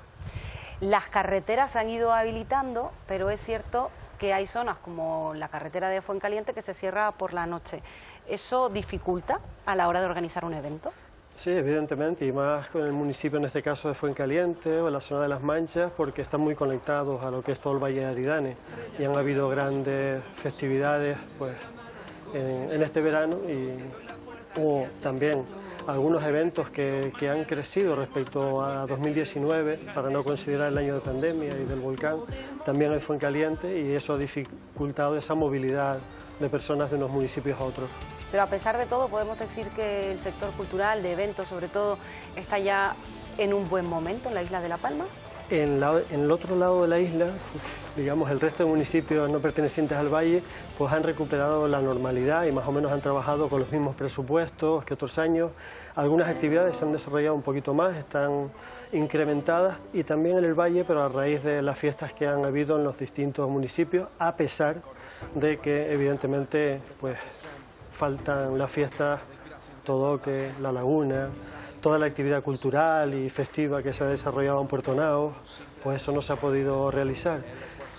Las carreteras se han ido habilitando, pero es cierto que hay zonas como la carretera de Fuencaliente que se cierra por la noche. ¿Eso dificulta a la hora de organizar un evento? Sí, evidentemente, y más con el municipio, en este caso de Fuencaliente o la zona de Las Manchas, porque están muy conectados a lo que es todo el Valle de Aridane, y han habido grandes festividades pues en este verano, o también algunos eventos que han crecido respecto a 2019, para no considerar el año de pandemia y del volcán, también en Fuencaliente, y eso ha dificultado esa movilidad de personas de unos municipios a otros. Pero a pesar de todo, podemos decir que el sector cultural, de eventos sobre todo, está ya en un buen momento en la isla de La Palma. En el otro lado de la isla, digamos, el resto de municipios no pertenecientes al valle, pues han recuperado la normalidad y más o menos han trabajado con los mismos presupuestos que otros años. Algunas actividades se han desarrollado un poquito más, están incrementadas, y también en el valle, pero a raíz de las fiestas que han habido en los distintos municipios, a pesar de que evidentemente pues faltan las fiestas Todoque, La Laguna, toda la actividad cultural y festiva que se ha desarrollado en Puerto Naos, pues eso no se ha podido realizar.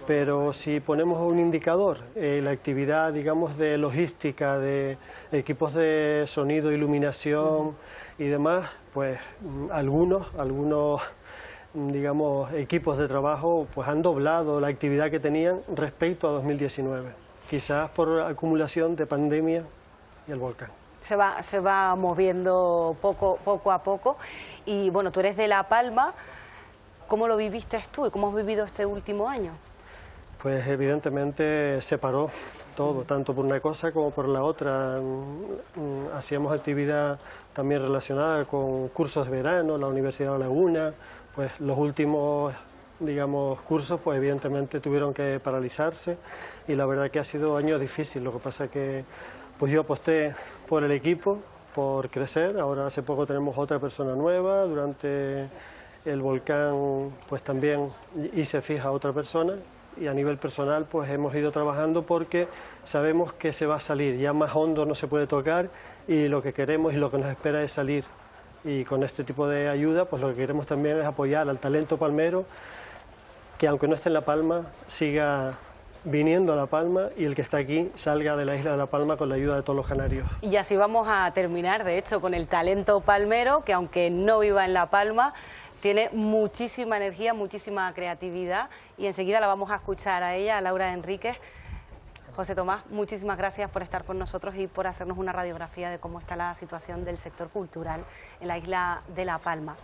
Pero si ponemos un indicador, la actividad, digamos, de logística, de equipos de sonido, iluminación y demás, pues algunos digamos, equipos de trabajo pues han doblado la actividad que tenían respecto a 2019, quizás por acumulación de pandemia y el volcán. Se va moviendo poco a poco, y bueno, tú eres de La Palma. ¿Cómo lo viviste tú y cómo has vivido este último año? Pues evidentemente se paró todo, tanto por una cosa como por la otra. Hacíamos actividad también relacionada con cursos de verano, la Universidad de La Laguna, pues los últimos, digamos, cursos pues evidentemente tuvieron que paralizarse, y la verdad que ha sido año difícil. Lo que pasa que pues yo aposté por el equipo, por crecer. Ahora hace poco tenemos otra persona nueva, durante el volcán pues también hice fija a otra persona, y a nivel personal pues hemos ido trabajando porque sabemos que se va a salir, ya más hondo no se puede tocar, y lo que queremos y lo que nos espera es salir. Y con este tipo de ayuda pues lo que queremos también es apoyar al talento palmero, que aunque no esté en La Palma siga viniendo a La Palma, y el que está aquí salga de la isla de La Palma con la ayuda de todos los canarios. Y así vamos a terminar, de hecho, con el talento palmero, que aunque no viva en La Palma, tiene muchísima energía, muchísima creatividad, y enseguida la vamos a escuchar a ella, a Laura Enríquez. José Tomás, muchísimas gracias por estar con nosotros y por hacernos una radiografía de cómo está la situación del sector cultural en la isla de La Palma.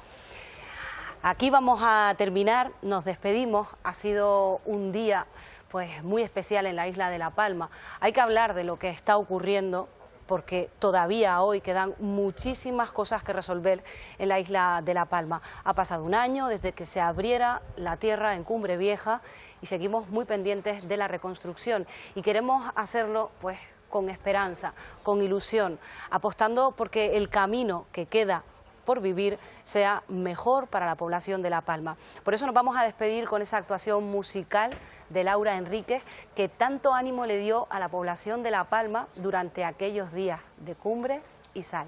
Aquí vamos a terminar, nos despedimos. Ha sido un día pues muy especial en la isla de La Palma. Hay que hablar de lo que está ocurriendo, porque todavía hoy quedan muchísimas cosas que resolver en la isla de La Palma. Ha pasado un año desde que se abriera la tierra en Cumbre Vieja, y seguimos muy pendientes de la reconstrucción, y queremos hacerlo pues con esperanza, con ilusión, apostando porque el camino que queda por vivir sea mejor para la población de La Palma. Por eso nos vamos a despedir con esa actuación musical de Laura Enríquez, que tanto ánimo le dio a la población de La Palma durante aquellos días de cumbre y sal.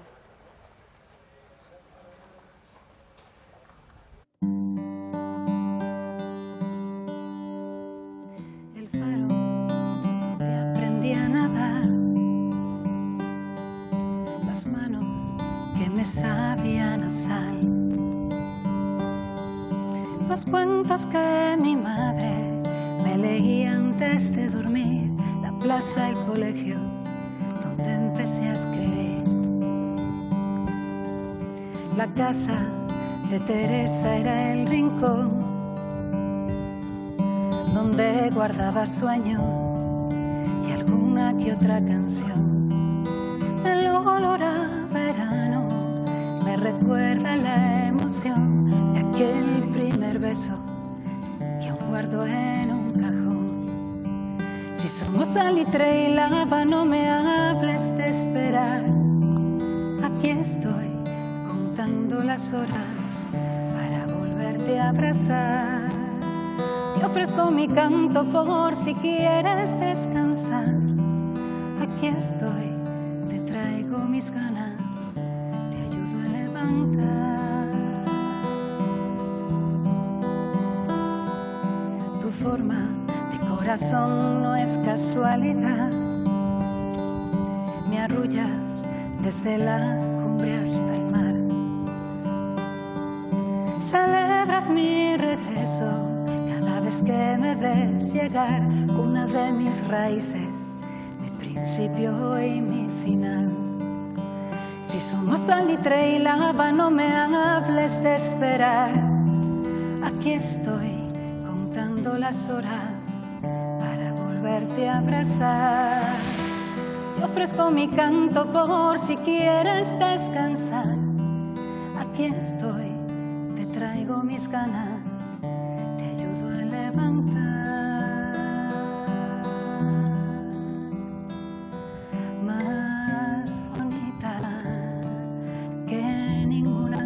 El faro donde aprendí a nadar, las manos que me sabían a sal, los cuentos que mi madre me leía antes de dormir, plaza, el colegio donde empecé a escribir. La casa de Teresa era el rincón donde guardaba sueños y alguna que otra canción. El olor a verano me recuerda la emoción de aquel primer beso que aún guardo en un cajón. Si somos salitre y lava, no me hables de esperar. Aquí estoy contando las horas para volverte a abrazar. Te ofrezco mi canto por si quieres descansar. Aquí estoy, te traigo mis ganas, te ayudo a levantar. Tu forma de corazón no es casualidad. Me arrullas desde la cumbre hasta el mar. Celebras mi regreso cada vez que me ves llegar, una de mis raíces, mi principio y mi final. Si somos salitre y lava, no me hables de esperar. Aquí estoy contando las horas para volverte a abrazar. Te ofrezco mi canto por si quieres descansar. Aquí estoy, te traigo mis ganas, te ayudo a levantar. Más bonita que ninguna,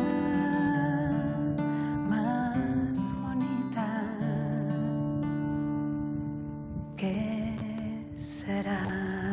más bonita que será.